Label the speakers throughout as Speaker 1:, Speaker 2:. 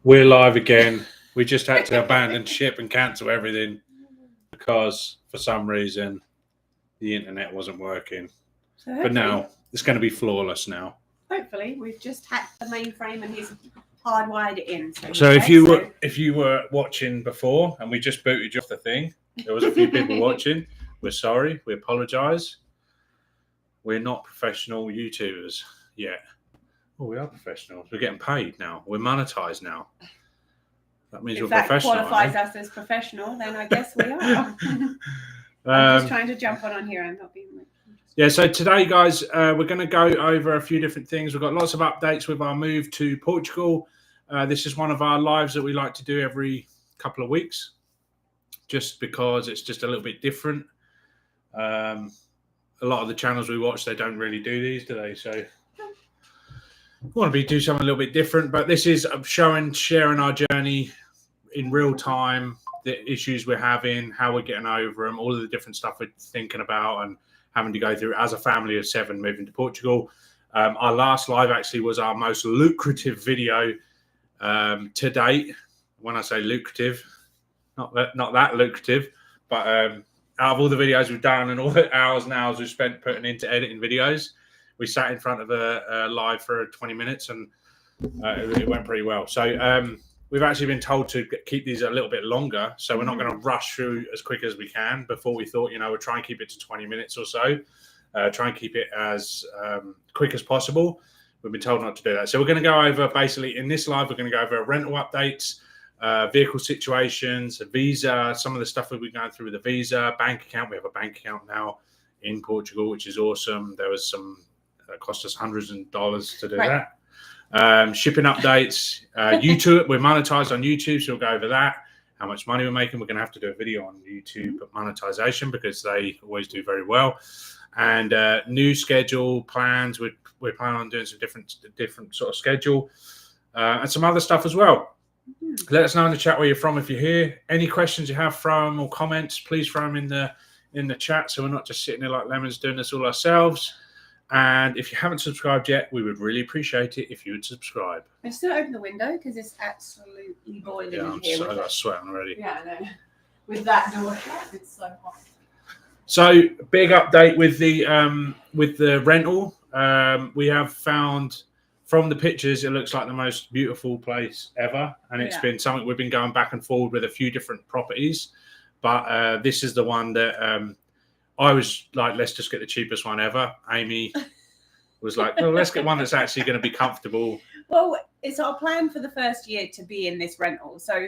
Speaker 1: We're live again. We just had to abandon ship and cancel everything because for some reason the internet wasn't working. But now it's going to be flawless now.
Speaker 2: Hopefully, we've just hacked the mainframe and he's hardwired it in.
Speaker 1: So if you were watching before and we just booted you off the thing, there was a few people watching. We're sorry. We apologise. We're not professional YouTubers yet. Oh, we are professionals. We're getting paid now. We're monetized now. That means we're professional.
Speaker 2: If that qualifies us as professional, then I guess we are. I'm just trying to jump on here and not being like...
Speaker 1: Yeah, so today, guys, we're going to go over a few different things. We've got lots of updates with our move to Portugal. This is one of our lives that we like to do every couple of weeks, just because it's just a little bit different. A lot of the channels we watch, they don't really do these, do they? So we want to do something a little bit different, but this is sharing our journey in real time, the issues we're having, how we're getting over them, all of the different stuff we're thinking about and having to go through as a family of 7 moving to Portugal. Our last live actually was our most lucrative video to date. When I say lucrative, not that lucrative, but out of all the videos we've done and all the hours and hours we've spent putting into editing videos, we sat in front of a live for 20 minutes and it went pretty well. So we've actually been told to keep these a little bit longer. So we're not going to rush through as quick as we can. Before we thought, we'll try and keep it to 20 minutes or so. Try and keep it as quick as possible. We've been told not to do that. So we're going to go over, basically, in this live, we're going to go over rental updates, vehicle situations, a visa, some of the stuff we've been going through with the visa, bank account. We have a bank account now in Portugal, which is awesome. There was some... that cost us hundreds of dollars to do that. Shipping updates. YouTube, we're monetized on YouTube, so we'll go over that. How much money we're making. We're going to have to do a video on YouTube monetization because they always do very well. And new schedule plans. We're planning on doing some different sort of schedule and some other stuff as well. Let us know in the chat where you're from if you're here. Any questions you have from or comments, please throw them in the chat, so we're not just sitting there like lemons doing this all ourselves. And if you haven't subscribed yet, we would really appreciate it if you would subscribe.
Speaker 2: I'm still open the window because it's absolutely boiling in here.
Speaker 1: I got sweating already.
Speaker 2: Yeah, I know. With that door shut, it's so hot.
Speaker 1: So big update with the rental. We have found from the pictures, it looks like the most beautiful place ever, and it's been something we've been going back and forward with a few different properties, but this is the one that. I was like, let's just get the cheapest one ever. Amy was like, well, let's get one that's actually going to be comfortable.
Speaker 2: Well, it's our plan for the first year to be in this rental. So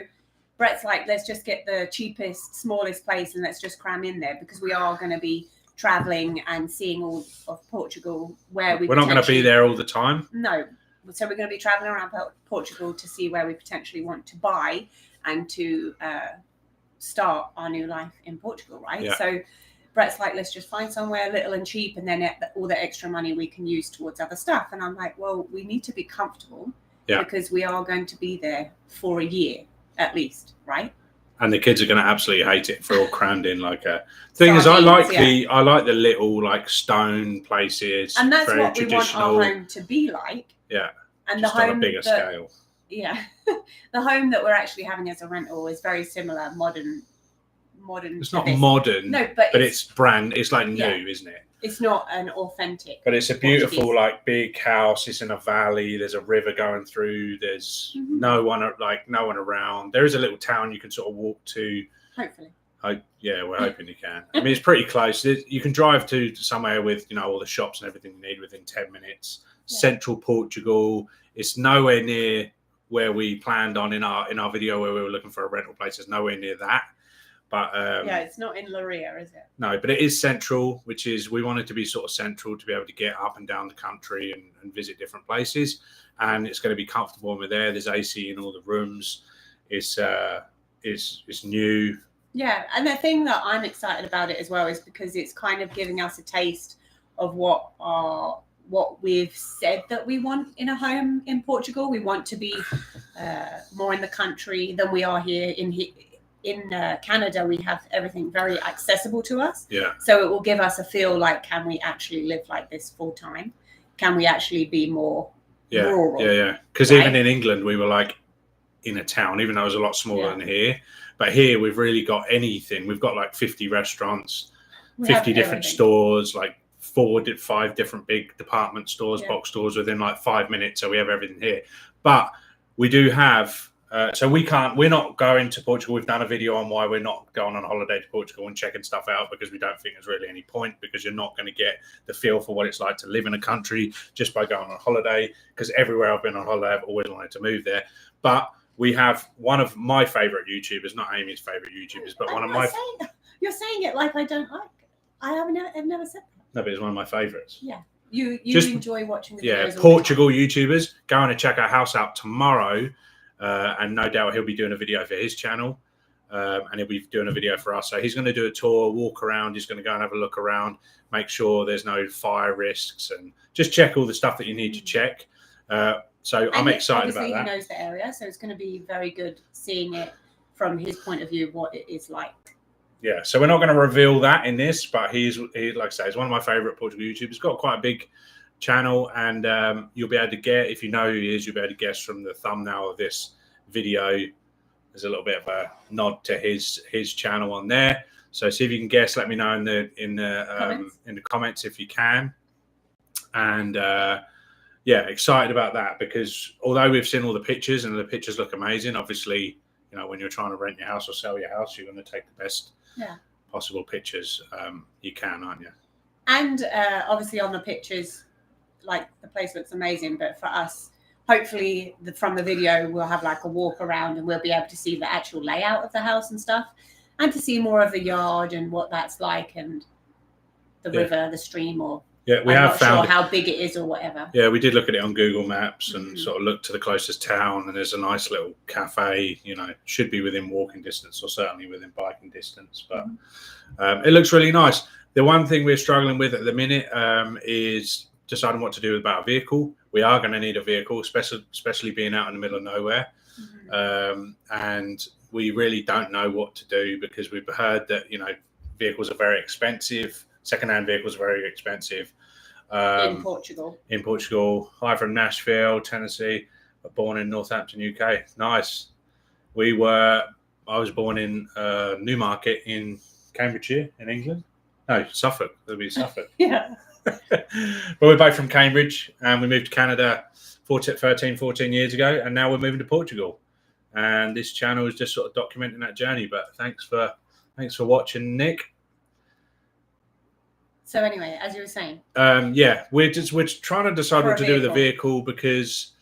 Speaker 2: Brett's like, let's just get the cheapest, smallest place and let's just cram in there because we are going to be traveling and seeing all of Portugal where we're
Speaker 1: not going to be there all the time.
Speaker 2: No. So we're going to be traveling around Portugal to see where we potentially want to buy and to start our new life in Portugal, right?
Speaker 1: Yeah.
Speaker 2: So Brett's like, let's just find somewhere little and cheap and then all the extra money we can use towards other stuff. And I'm like, well, we need to be comfortable because we are going to be there for a year at least, right?
Speaker 1: And the kids are going to absolutely hate it for all crammed in like a thing. Is I like the little like stone places,
Speaker 2: and that's
Speaker 1: very
Speaker 2: what
Speaker 1: traditional.
Speaker 2: We want our home to be like.
Speaker 1: Yeah,
Speaker 2: and
Speaker 1: just
Speaker 2: the home
Speaker 1: on a bigger scale.
Speaker 2: Yeah, the home that we're actually having as a rental is very similar, modern.
Speaker 1: It's not modern,
Speaker 2: no, but
Speaker 1: it's brand. It's like new, isn't it?
Speaker 2: It's not an authentic.
Speaker 1: But it's a beautiful, like big house. It's in a valley. There's a river going through. There's no one around. There is a little town you can sort of walk to.
Speaker 2: Hopefully.
Speaker 1: Yeah, we're hoping you can. I mean, it's pretty close. You can drive to somewhere with all the shops and everything you need within 10 minutes. Yeah. Central Portugal. It's nowhere near where we planned on in our video where we were looking for a rental place. It's nowhere near that. But
Speaker 2: it's not in Leiria, is it?
Speaker 1: No, but it is central, which is we want it to be sort of central to be able to get up and down the country and visit different places. And it's going to be comfortable when we're there. There's AC in all the rooms. It's new.
Speaker 2: Yeah, and the thing that I'm excited about it as well is because it's kind of giving us a taste of what we've said that we want in a home in Portugal. We want to be more in the country than we are here in Canada. We have everything very accessible to us.
Speaker 1: Yeah.
Speaker 2: So it will give us a feel like, can we actually live like this full time? Can we actually be more rural?
Speaker 1: Yeah. Because even in England, we were like, in a town, even though it was a lot smaller than here. But here we've really got anything. We've got like 50 restaurants, 50 different stores, like 5 different big department stores, box stores within like 5 minutes. So we have everything here. But we do have, so we're not going to Portugal. We've done a video on why we're not going on holiday to Portugal and checking stuff out, because we don't think there's really any point, because you're not going to get the feel for what it's like to live in a country just by going on holiday. Because everywhere I've been on holiday, I've always wanted to move there. But we have one of my favorite YouTubers, not Amy's favorite YouTubers, but one of my.
Speaker 2: You're saying it like I don't like it. I've never said that.
Speaker 1: No, but it's one of my favorites.
Speaker 2: Yeah. You just enjoy watching the videos.
Speaker 1: Yeah, Portugal YouTubers. Going to check our house out tomorrow. And no doubt he'll be doing a video for his channel. And he'll be doing a video for us. So he's going to do a tour, walk around. He's going to go and have a look around, make sure there's no fire risks, and just check all the stuff that you need to check. So I'm excited about that.
Speaker 2: He knows the area, so it's going to be very good seeing it from his point of view, what it is like.
Speaker 1: Yeah, so we're not going to reveal that in this, but he like I say, he's one of my favorite Portugal YouTubers. He's got quite a big channel, and you'll be able to get, if you know who he is, you'll be able to guess from the thumbnail of this video. There's a little bit of a nod to his channel on there. So see if you can guess. Let me know in the comments if you can. And yeah, excited about that, because although we've seen all the pictures and the pictures look amazing, obviously, you know, when you're trying to rent your house or sell your house, you're going to take the best possible pictures you can, aren't you?
Speaker 2: And obviously on the pictures, like, the place looks amazing, but for us, hopefully from the video we'll have like a walk around and we'll be able to see the actual layout of the house and stuff, and to see more of the yard and what that's like, and the river, the stream, or
Speaker 1: we have found
Speaker 2: how big it is or whatever.
Speaker 1: Yeah, we did look at it on Google Maps and sort of look to the closest town, and there's a nice little cafe, you know, should be within walking distance or certainly within biking distance, but it looks really nice. The one thing we're struggling with at the minute is deciding what to do about a vehicle. We are going to need a vehicle, especially being out in the middle of nowhere. And we really don't know what to do, because we've heard that, you know, vehicles are very expensive. Second-hand vehicles are very expensive.
Speaker 2: In Portugal.
Speaker 1: Hi from Nashville, Tennessee, but born in Northampton, UK. Nice. I was born in Newmarket in Cambridgeshire in England. No, Suffolk. That'll be Suffolk.
Speaker 2: Yeah.
Speaker 1: But we're both from Cambridge, and we moved to Canada 14 years ago, and now we're moving to Portugal. And this channel is just sort of documenting that journey. But thanks for watching, Nick.
Speaker 2: So anyway, as you were saying,
Speaker 1: yeah, we're trying to decide what to do with the vehicle, because,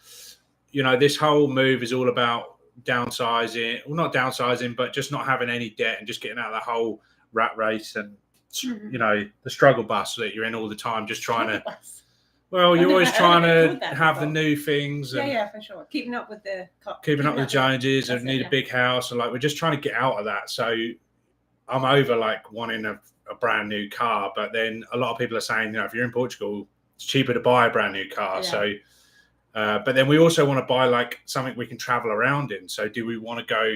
Speaker 1: you know, this whole move is all about downsizing. Well, not downsizing, but just not having any debt and just getting out of the whole rat race and you know, the struggle bus that you're in all the time, just trying to. Well, you're always trying to have the new things. And
Speaker 2: yeah, for sure. Keeping up with the
Speaker 1: Joneses, and need a big house, and like we're just trying to get out of that. So I'm over like wanting a brand new car, but then a lot of people are saying, you know, if you're in Portugal, it's cheaper to buy a brand new car. So but then we also want to buy like something we can travel around in. So do we want to go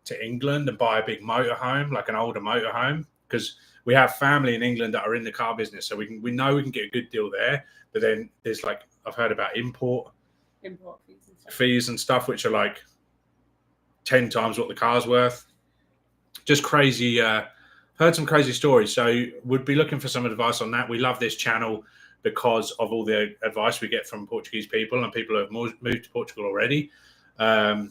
Speaker 1: to England and buy a big motorhome, like an older motorhome? Because we have family in England that are in the car business, so we know we can get a good deal there. But then there's like, I've heard about import fees and stuff, which are like 10 times what the car's worth. Just crazy. Heard some crazy stories. So would be looking for some advice on that. We love this channel because of all the advice we get from Portuguese people and people who have moved to Portugal already.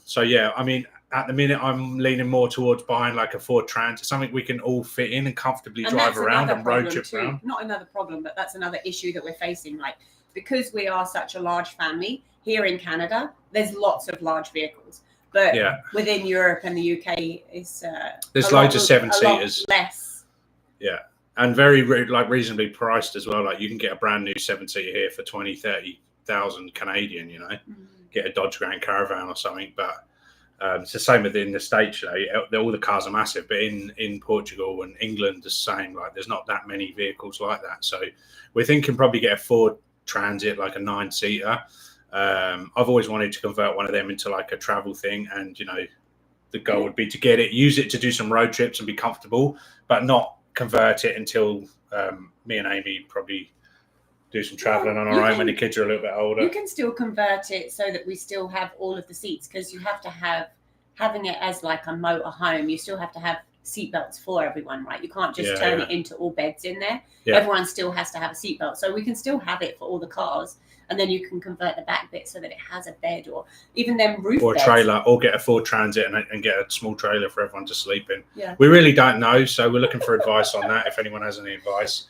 Speaker 1: So yeah, I mean, at the minute, I'm leaning more towards buying like a Ford Transit, something we can all fit in and comfortably drive around and road trip around.
Speaker 2: Not another problem, but that's another issue that we're facing. Like, because we are such a large family here in Canada, there's lots of large vehicles. But within Europe and the UK, it's
Speaker 1: there's loads of 7-seaters.
Speaker 2: Less.
Speaker 1: Yeah, and very like reasonably priced as well. Like you can get a brand new 7-seater here for 20,000-30,000 Canadian. You know, get a Dodge Grand Caravan or something, but. It's the same within the States, you know, all the cars are massive, but in Portugal and England, the same, like there's not that many vehicles like that. So we're thinking probably get a Ford Transit, like a 9-seater. I've always wanted to convert one of them into like a travel thing. And, you know, the goal would be to get it, use it to do some road trips and be comfortable, but not convert it until me and Amy probably do some traveling on our own when the kids are a little bit older.
Speaker 2: You can still convert it so that we still have all of the seats, because you have to have, having it as like a motorhome, you still have to have seatbelts for everyone, right? You can't just turn it into all beds in there. Everyone still has to have a seatbelt. So we can still have it for all the cars, and then you can convert the back bit so that it has a bed, or even them roof
Speaker 1: or a
Speaker 2: beds.
Speaker 1: trailer, or get a Ford Transit and get a small trailer for everyone to sleep in.
Speaker 2: Yeah.
Speaker 1: We really don't know, so we're looking for advice on that. If anyone has any advice.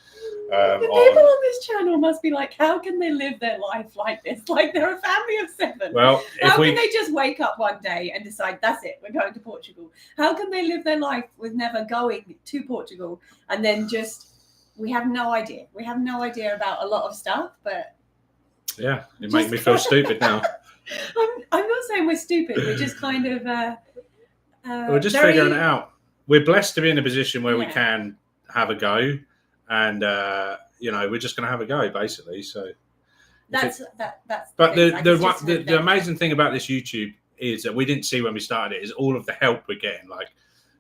Speaker 2: The people on this channel must be like, how can they live their life like this? Like they're a family of 7.
Speaker 1: Well,
Speaker 2: how can they just wake up one day and decide, that's it, we're going to Portugal? How can they live their life with never going to Portugal, and then just, we have no idea. We have no idea about a lot of stuff, but
Speaker 1: yeah, it makes me feel stupid now.
Speaker 2: I'm not saying we're stupid. We're just kind of
Speaker 1: we're just figuring it out. We're blessed to be in a position where we can have a go, and we're just going to have a go, basically. So
Speaker 2: that's.
Speaker 1: But the amazing thing about this YouTube is that we didn't see when we started it is all of the help we're getting. Like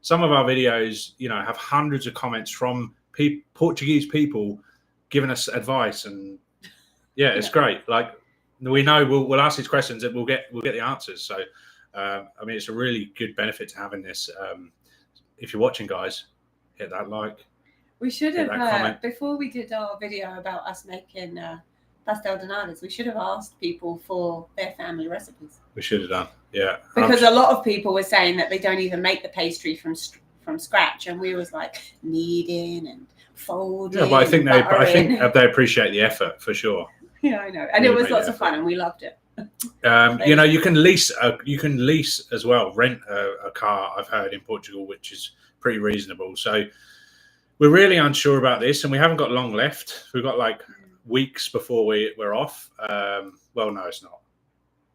Speaker 1: some of our videos, have hundreds of comments from Portuguese people giving us advice, and it's great. Like we know we'll ask these questions and we'll get the answers. So it's a really good benefit to having this. If you're watching, guys, hit that like.
Speaker 2: We should have before we did our video about us making pastel de natas, we should have asked people for their family recipes.
Speaker 1: We should have done, yeah.
Speaker 2: Because a lot of people were saying that they don't even make the pastry from scratch, and we was like kneading and folding.
Speaker 1: Yeah, but I think they appreciate the effort for sure.
Speaker 2: Yeah, I know, and it was lots of fun, and we loved it.
Speaker 1: You can lease as well, rent a car. I've heard in Portugal, which is pretty reasonable. So we're really unsure about this, and we haven't got long left. We've got like weeks before we're off. Well, no, it's not.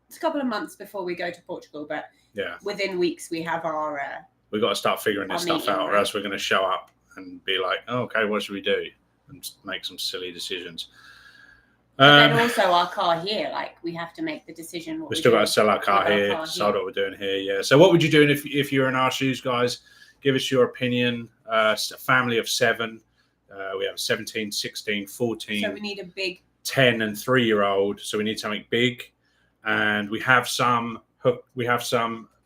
Speaker 2: It's a couple of months before we go to Portugal, but within weeks we have our.
Speaker 1: We've got to start figuring this stuff out, or else we're going to show up and be like, oh, okay, what should we do? And make some silly decisions.
Speaker 2: But then also our car here, like we have to make the decision.
Speaker 1: We're still got to sell our car here, decide what we're doing here. Yeah. So what would you do if you're in our shoes, guys? Give us your opinion. A family of 7. We have 17, 16, 14.
Speaker 2: So we need a big
Speaker 1: 10 and 3-year-old. So we need something big. And we have some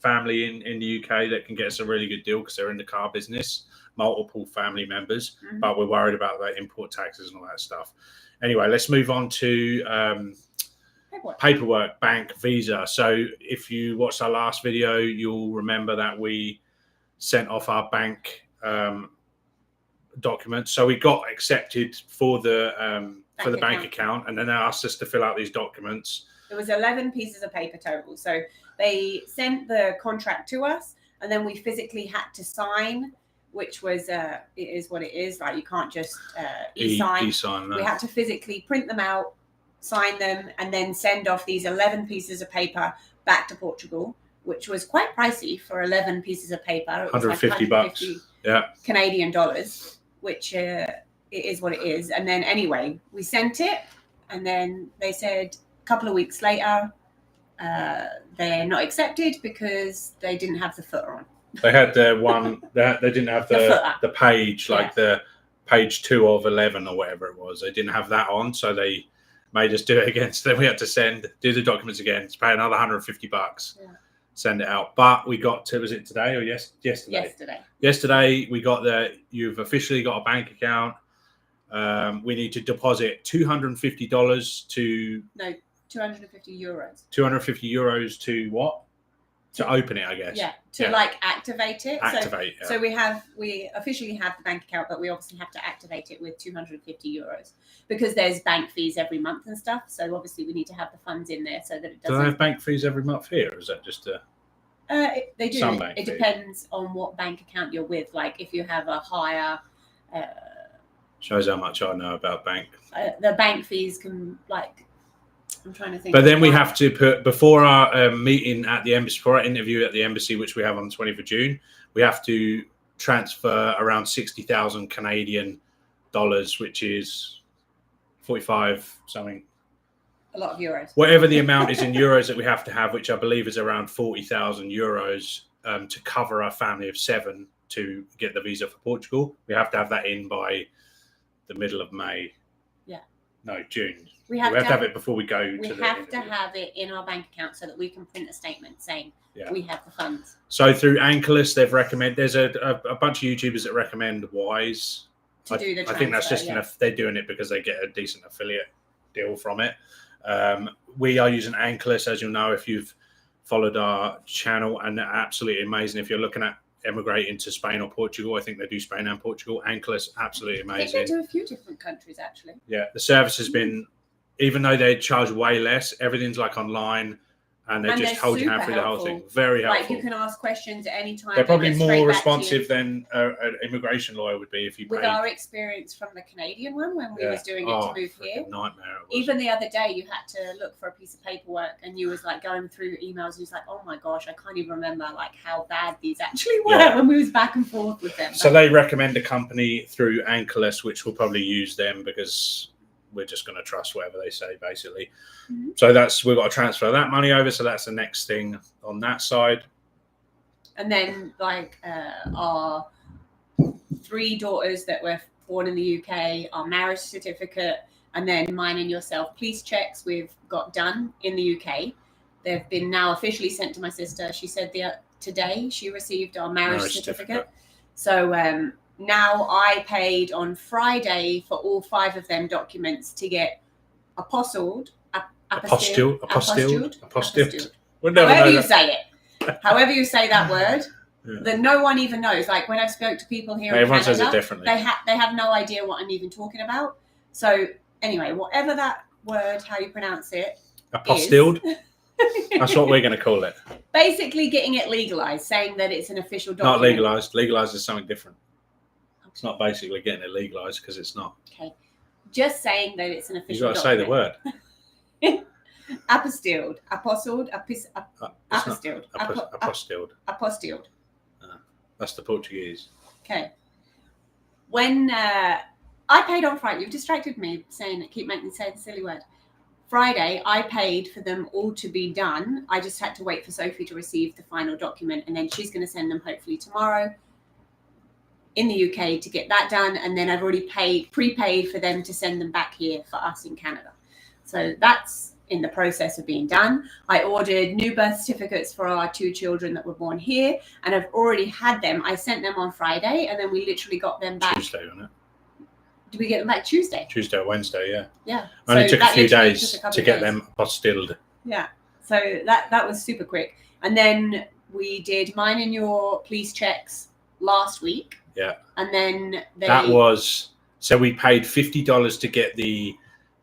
Speaker 1: family in the UK that can get us a really good deal because they're in the car business, multiple family members. Mm-hmm. But we're worried about the import taxes and all that stuff. Anyway, let's move on to paperwork, bank, visa. So if you watched our last video, you'll remember that we sent off our bank documents. So we got accepted for the bank account, and then they asked us to fill out these documents.
Speaker 2: There was 11 pieces of paper total. So they sent the contract to us, and then we physically had to sign, which was it is what it is. Like you can't just e-sign. We had to physically print them out, sign them, and then send off these 11 pieces of paper back to Portugal, which was quite pricey for 11 pieces of paper. It was
Speaker 1: $150
Speaker 2: Canadian dollars, which it is what it is. And then anyway, we sent it, and then they said a couple of weeks later, they're not accepted because they didn't have the footer on.
Speaker 1: They had their one. They didn't have the page, like the page 2 of 11 or whatever it was. They didn't have that on, so they made us do it again. So then we had to do the documents again, to pay another $150, send it out. But we got to, was it today or yesterday? Yesterday we got you've officially got a bank account. We need to deposit $250 to. No,
Speaker 2: 250 euros.
Speaker 1: 250 euros to what? To open it, I guess.
Speaker 2: Yeah, like activate it. So we officially have the bank account, but we obviously have to activate it with 250 euros because there's bank fees every month and stuff. So obviously we need to have the funds in there so that it doesn't.
Speaker 1: Do they have bank fees every month here, or is that just a?
Speaker 2: They do. It depends on what bank account you're with. Like if you have a higher.
Speaker 1: Shows how much I know about bank.
Speaker 2: The bank fees can I'm trying to think.
Speaker 1: But then we have to put, before our meeting at the embassy, before our interview at the embassy, which we have on the 20th of June, we have to transfer around 60,000 Canadian dollars, which is 45 something.
Speaker 2: A lot of euros.
Speaker 1: Whatever the amount is in euros that we have to have, which I believe is around 40,000 euros to cover our family of 7 to get the visa for Portugal. We have to have that in by the middle of May. No, June.
Speaker 2: We have
Speaker 1: to have it before we go.
Speaker 2: We have to have it in our bank account so that we can print a statement saying we have the funds.
Speaker 1: So through Ankylos, they've recommended. There's a bunch of YouTubers that recommend Wise
Speaker 2: to do the transfer.
Speaker 1: I think that's just enough. They're doing it because they get a decent affiliate deal from it. We are using Ankylos, as you'll know if you've followed our channel, and they're absolutely amazing. If you're looking at emigrating to Spain or Portugal, I think they do Spain and Portugal. Ankylos, absolutely amazing.
Speaker 2: I think they do a few different countries actually.
Speaker 1: Yeah, the service has been, even though they charge way less, everything's like online. And they just hold your hand through the whole thing. Very helpful.
Speaker 2: Like you can ask questions at any time.
Speaker 1: They're probably more responsive than an immigration lawyer would be if you.
Speaker 2: With our experience from the Canadian one when we was doing it to move here,
Speaker 1: nightmare.
Speaker 2: Even the other day, you had to look for a piece of paperwork, and you was like going through emails. And you was like, "Oh my gosh, I can't even remember like how bad these actually were when we was back and forth with them."
Speaker 1: So they recommend a company through Ankylos, which will probably use them because we're just going to trust whatever they say, basically. So we've got to transfer that money over. So that's the next thing on that side.
Speaker 2: And then like our 3 daughters that were born in the UK, our marriage certificate, and then mine and yourself police checks we've got done in the UK. They've been now officially sent to my sister. She said today she received our marriage certificate. So now I paid on Friday for all 5 of them documents to get apostilled.
Speaker 1: Apostille.
Speaker 2: However you say it. However you say that word. That no one even knows. Like when I've spoke to people here in Canada,
Speaker 1: says it differently.
Speaker 2: They have no idea what I'm even talking about. So anyway, whatever that word, how you pronounce it.
Speaker 1: Apostilled. That's what we're going to call it.
Speaker 2: Basically getting it legalized, saying that it's an official document.
Speaker 1: Not legalized. Legalized is something different. It's not basically getting it legalized because it's not.
Speaker 2: Okay. Just saying that it's an official document.
Speaker 1: You've got to say the word.
Speaker 2: Apostilled. Apostilled. Apostilled.
Speaker 1: Apostilled.
Speaker 2: Apostilled.
Speaker 1: That's the Portuguese.
Speaker 2: Okay. When I paid on Friday, you've distracted me keep making me say the silly word. Friday, I paid for them all to be done. I just had to wait for Sophie to receive the final document, and then she's going to send them hopefully tomorrow in the UK to get that done. And then I've already prepaid for them to send them back here for us in Canada. So that's in the process of being done. I ordered new birth certificates for our 2 children that were born here, and I've already had them. I sent them on Friday, and then we literally got them back.
Speaker 1: Tuesday, wasn't it?
Speaker 2: Did we get them back Tuesday?
Speaker 1: Tuesday or Wednesday, yeah.
Speaker 2: Yeah.
Speaker 1: Only took a few days to get them apostilled.
Speaker 2: Yeah. So that was super quick. And then we did mine and your police checks last week.
Speaker 1: Yeah.
Speaker 2: And then
Speaker 1: so we paid $50 to get the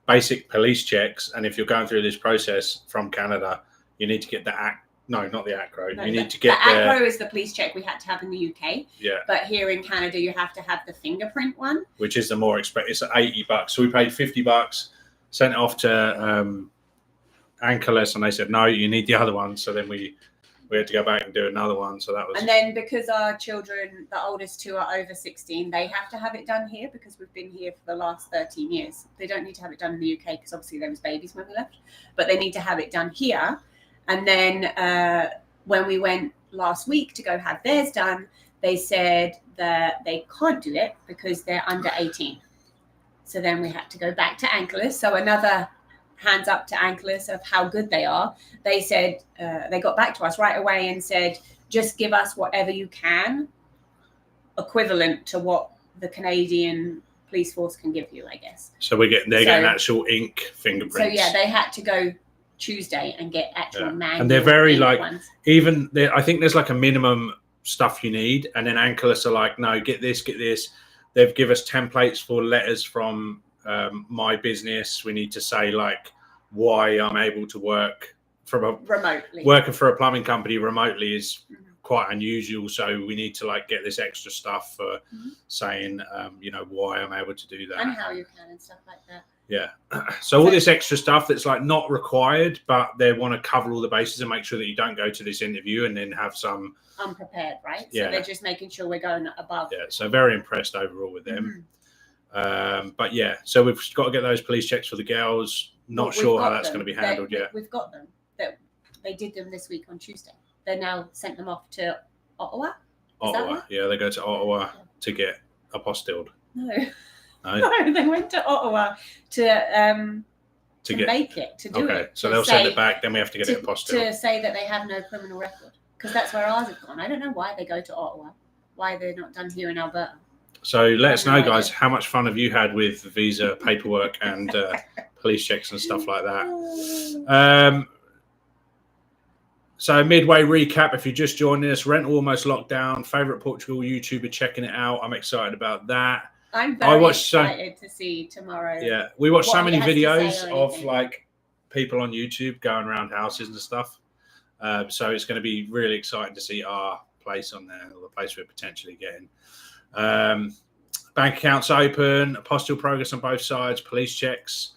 Speaker 1: basic police checks. And if you're going through this process from Canada, you need to get the not the ACRO.
Speaker 2: No,
Speaker 1: you need to get
Speaker 2: the ACRO is the police check we had to have in the UK.
Speaker 1: Yeah.
Speaker 2: But here in Canada, you have to have the fingerprint one,
Speaker 1: which is the more expensive. It's $80. So we paid $50, sent it off to Ankylos, and they said no, you need the other one. So then we had to go back and do another one. So that was.
Speaker 2: And then because our children, the oldest 2 are over 16, they have to have it done here because we've been here for the last 13 years. They don't need to have it done in the UK because obviously there was babies when we left, but they need to have it done here. And then when we went last week to go have theirs done, they said that they can't do it because they're under 18. So then we had to go back to Ankylos. So another hands up to Ankylos of how good they are. They said, they got back to us right away and said, just give us whatever you can, equivalent to what the Canadian police force can give you, I guess.
Speaker 1: So they're getting actual ink fingerprints.
Speaker 2: So yeah, they had to go Tuesday and get actual manual.
Speaker 1: And they're very
Speaker 2: ones.
Speaker 1: I think there's like a minimum stuff you need. And then Ankylos are like, no, get this. They've give us templates for letters from my business. We need to say like why I'm able to work remotely. Working for a plumbing company remotely is quite unusual. So we need to like get this extra stuff for saying, why I'm able to do that.
Speaker 2: And how you can and stuff like that.
Speaker 1: Yeah. So all this extra stuff that's like not required, but they want to cover all the bases and make sure that you don't go to this interview and then have some
Speaker 2: unprepared, right?
Speaker 1: Yeah.
Speaker 2: So they're just making sure we're going above.
Speaker 1: Yeah. So very impressed overall with them. But yeah, so we've got to get those police checks for the girls. Not sure how that's going to be handled yet.
Speaker 2: We've got them. They did them this week on Tuesday. They now sent them off to Ottawa.
Speaker 1: Ottawa. Yeah, they go to Ottawa to get apostilled.
Speaker 2: No.
Speaker 1: No.
Speaker 2: No, they went to Ottawa to make it, to do it.
Speaker 1: Okay, so they'll send it back, then we have to get it Apostille.
Speaker 2: To say that they have no criminal record. Because that's where ours have gone. I don't know why they go to Ottawa, why they're not done here in Alberta.
Speaker 1: So let us know, guys, how much fun have you had with visa paperwork and police checks and stuff like that. So midway recap, if you're just joining us, rental almost locked down. Favourite Portugal YouTuber checking it out. I'm excited about that.
Speaker 2: I'm very excited to see tomorrow.
Speaker 1: Yeah, we watched so many videos of like people on YouTube going around houses and stuff. So it's going to be really exciting to see our place on there, or the place we're potentially getting. Bank accounts open, Apostille progress on both sides, police checks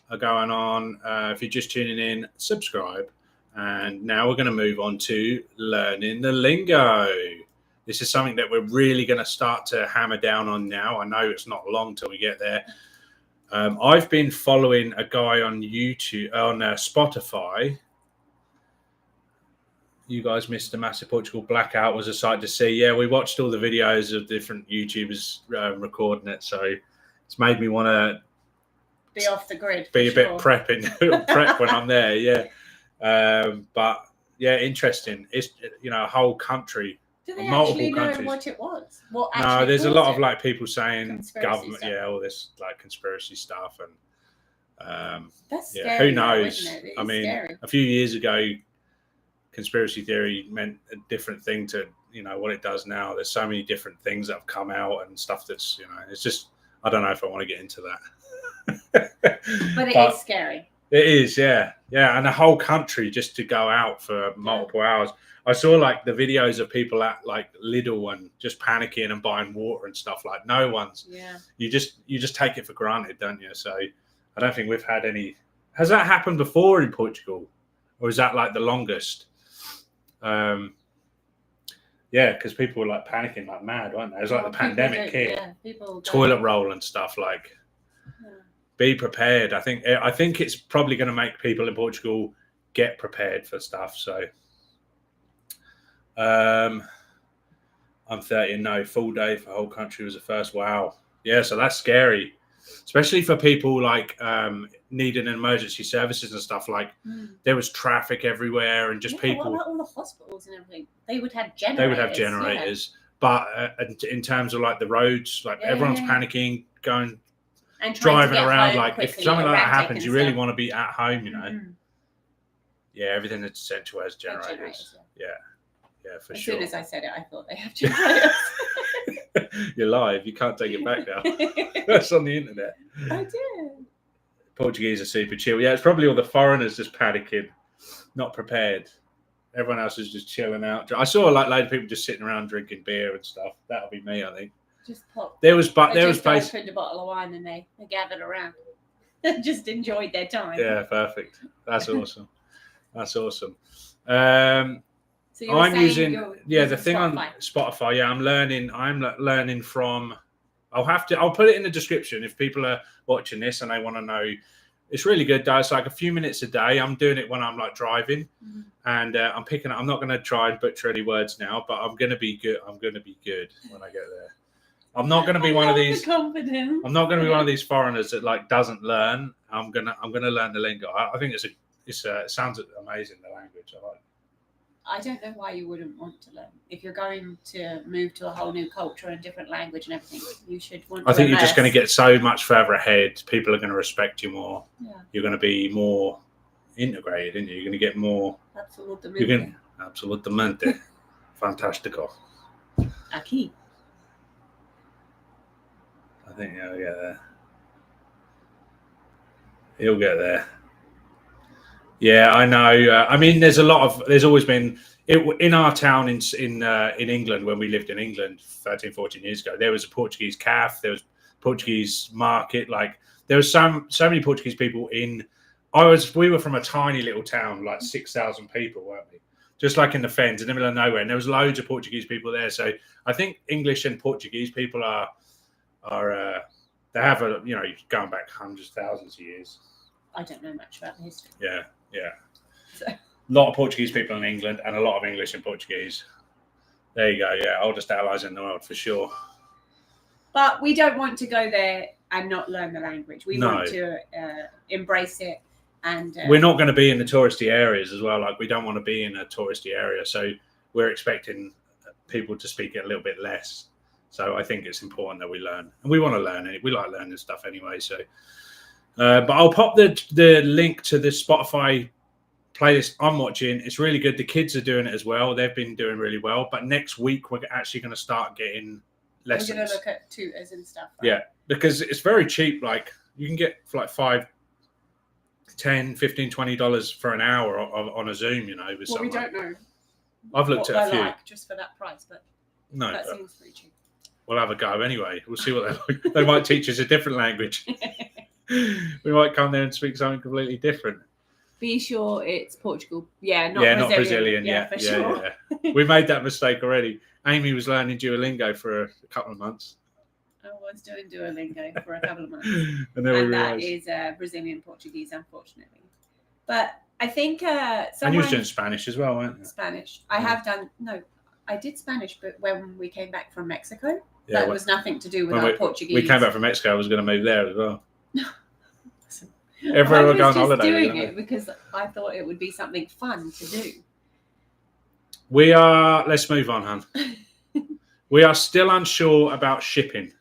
Speaker 1: are going on. If you're just tuning in, subscribe. And now we're going to move on to learning the lingo. This is something that we're really going to start to hammer down on now. I know it's not long till we get there. I've been following a guy on YouTube, on Spotify. You guys missed the Massive Portugal Blackout. Was a sight to see. Yeah, we watched all the videos of different YouTubers recording it. So it's made me want to
Speaker 2: be off the grid.
Speaker 1: Be a bit prep when I'm there. Yeah. But yeah, interesting. It's, you know, a whole country.
Speaker 2: Do they actually know what it was?
Speaker 1: No, there's a lot of like people saying government, all this like conspiracy stuff, and
Speaker 2: that's scary,
Speaker 1: who knows?
Speaker 2: Isn't it?
Speaker 1: I mean, a few years ago, conspiracy theory meant a different thing to, you know, what it does now. There's so many different things that have come out and stuff that's, you know, it's just, I don't know if I want to get into that.
Speaker 2: But it is scary.
Speaker 1: It is, yeah. And the whole country just to go out for multiple hours. I saw like the videos of people at like Lidl and just panicking and buying water and stuff. Like no one's. Yeah. You just take it for granted, don't you? So I don't think we've had any. Has that happened before in Portugal, or is that like the longest? Yeah, because people were like panicking like mad, weren't they? It was like the pandemic hit. Yeah, people toilet roll and stuff like. Yeah. Be prepared. I think it's probably going to make people in Portugal get prepared for stuff. So, I'm 30 and no full day for the whole country was the first. Wow. Yeah. So that's scary, especially for people like needing emergency services and stuff. Like there was traffic everywhere and just people.
Speaker 2: What about all the hospitals and everything? They would have generators.
Speaker 1: Yeah. But in terms of like the roads, like everyone's panicking, going.
Speaker 2: And
Speaker 1: driving around, like if something like that happens, you really want to be at home, you know. Mm-hmm. Yeah, everything that's essential has generators. Yeah, for sure.
Speaker 2: As soon as I said it, I thought they have generators.
Speaker 1: You're live. You can't take it back now. That's on the internet.
Speaker 2: I did.
Speaker 1: Portuguese are super chill. Yeah, it's probably all the foreigners just panicking, not prepared. Everyone else is just chilling out. I saw like loads of people just sitting around drinking beer and stuff. That'll be me, I think.
Speaker 2: Just pop.
Speaker 1: There was
Speaker 2: opened a bottle of wine and they gathered around. Just enjoyed their time.
Speaker 1: Yeah, perfect. That's awesome. That's awesome.
Speaker 2: So I'm
Speaker 1: using the thing Spotify. On Spotify. Yeah, I'm learning from. I'll put it in the description if people are watching this and they want to know. It's really good though. It's like a few minutes a day. I'm doing it when I'm like driving, and I'm picking up. I'm not going to try and butcher any words now, but I'm going to be good. I'm going to be good when I get there. I'm not going to be one of these. I'm not going to be one of these foreigners that like doesn't learn. I'm gonna learn the lingo. I think it sounds amazing, the language.
Speaker 2: I don't know why you wouldn't want to learn. If you're going to move to a whole new culture and different language and everything, you should want to.
Speaker 1: I think you're just going to get so much further ahead. People are going to respect you more. Yeah. You're going to be more integrated, aren't you? You're going to get more.
Speaker 2: Absolutamente.
Speaker 1: Absolutamente. Fantastico.
Speaker 2: Aquí.
Speaker 1: I think he'll get there. He'll get there. Yeah, I know. I mean, there's always been in our town in England when we lived in England 13, 14 years ago. There was a Portuguese cafe. There was Portuguese market. Like there was so many Portuguese people in. We were from a tiny little town, like 6,000 people, weren't we? Just like in the Fens, in the middle of nowhere, and there was loads of Portuguese people there. So I think English and Portuguese people are they have going back hundreds, thousands of years.
Speaker 2: I don't know much about the history.
Speaker 1: Yeah. So. A lot of Portuguese people in England and a lot of English and Portuguese. There you go. Yeah, oldest allies in the world for sure.
Speaker 2: But we don't want to go there and not learn the language. We
Speaker 1: No.
Speaker 2: want to embrace it. And
Speaker 1: we're not going to be in the touristy areas as well. Like, we don't want to be in a touristy area. So we're expecting people to speak it a little bit less. So I think it's important that we learn. And we want to learn it. We like learning stuff anyway. So, but I'll pop the link to the Spotify playlist I'm watching. It's really good. The kids are doing it as well. They've been doing really well. But next week, we're actually going to start getting lessons.
Speaker 2: We're going to look at tutors and stuff. Right?
Speaker 1: Yeah, because it's very cheap. Like, you can get for like $5, $10, $15, $20 for an hour on a Zoom, you know. With
Speaker 2: well,
Speaker 1: someone.
Speaker 2: We don't know.
Speaker 1: I've looked at a few.
Speaker 2: Like just for that price, but
Speaker 1: no,
Speaker 2: that seems pretty cheap.
Speaker 1: We'll have a go anyway. We'll see what they like. They might teach us a different language. We might come there and speak something completely different.
Speaker 2: Be sure it's Portugal. Yeah,
Speaker 1: not Brazilian. Yeah,
Speaker 2: for sure.
Speaker 1: Yeah. We made that mistake already. Amy was learning Duolingo for a couple of months.
Speaker 2: I was doing Duolingo for a couple of months.
Speaker 1: and
Speaker 2: that is Brazilian Portuguese, unfortunately. But I think
Speaker 1: and you was doing Spanish as well, weren't you?
Speaker 2: Spanish. I have done, I did Spanish, but when we came back from Mexico,
Speaker 1: yeah,
Speaker 2: that was nothing to do with our Portuguese.
Speaker 1: We came back from Mexico, I was going to move there as well.
Speaker 2: Everywhere we're going on holiday. I was just doing it because I thought it would be something fun to do.
Speaker 1: Let's move on, Han. We are still unsure about shipping.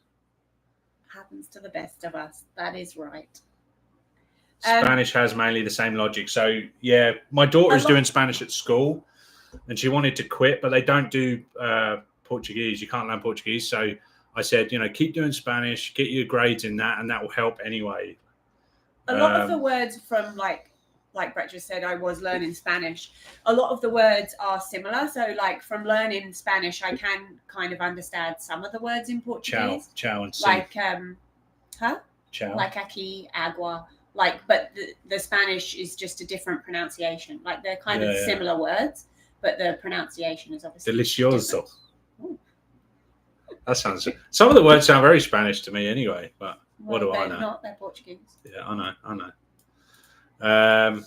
Speaker 2: Happens to the best of us. That is right.
Speaker 1: Spanish has mainly the same logic. So, yeah, my daughter's doing Spanish at school and she wanted to quit, but they don't do Portuguese. You can't learn Portuguese. So I said, keep doing Spanish, get your grades in that, and that will help anyway.
Speaker 2: A lot of the words from, like Brett just said, I was learning Spanish. A lot of the words are similar. So, like, from learning Spanish, I can kind of understand some of the words in Portuguese.
Speaker 1: Ciao, and
Speaker 2: like,
Speaker 1: Ciao.
Speaker 2: Like aquí, agua. Like, but the Spanish is just a different pronunciation. Like, they're kind of similar words, but the pronunciation is obviously
Speaker 1: delicioso. That sounds. Some of the words sound very Spanish to me, anyway. But what do I know?
Speaker 2: Not, they're Portuguese.
Speaker 1: Yeah, I know.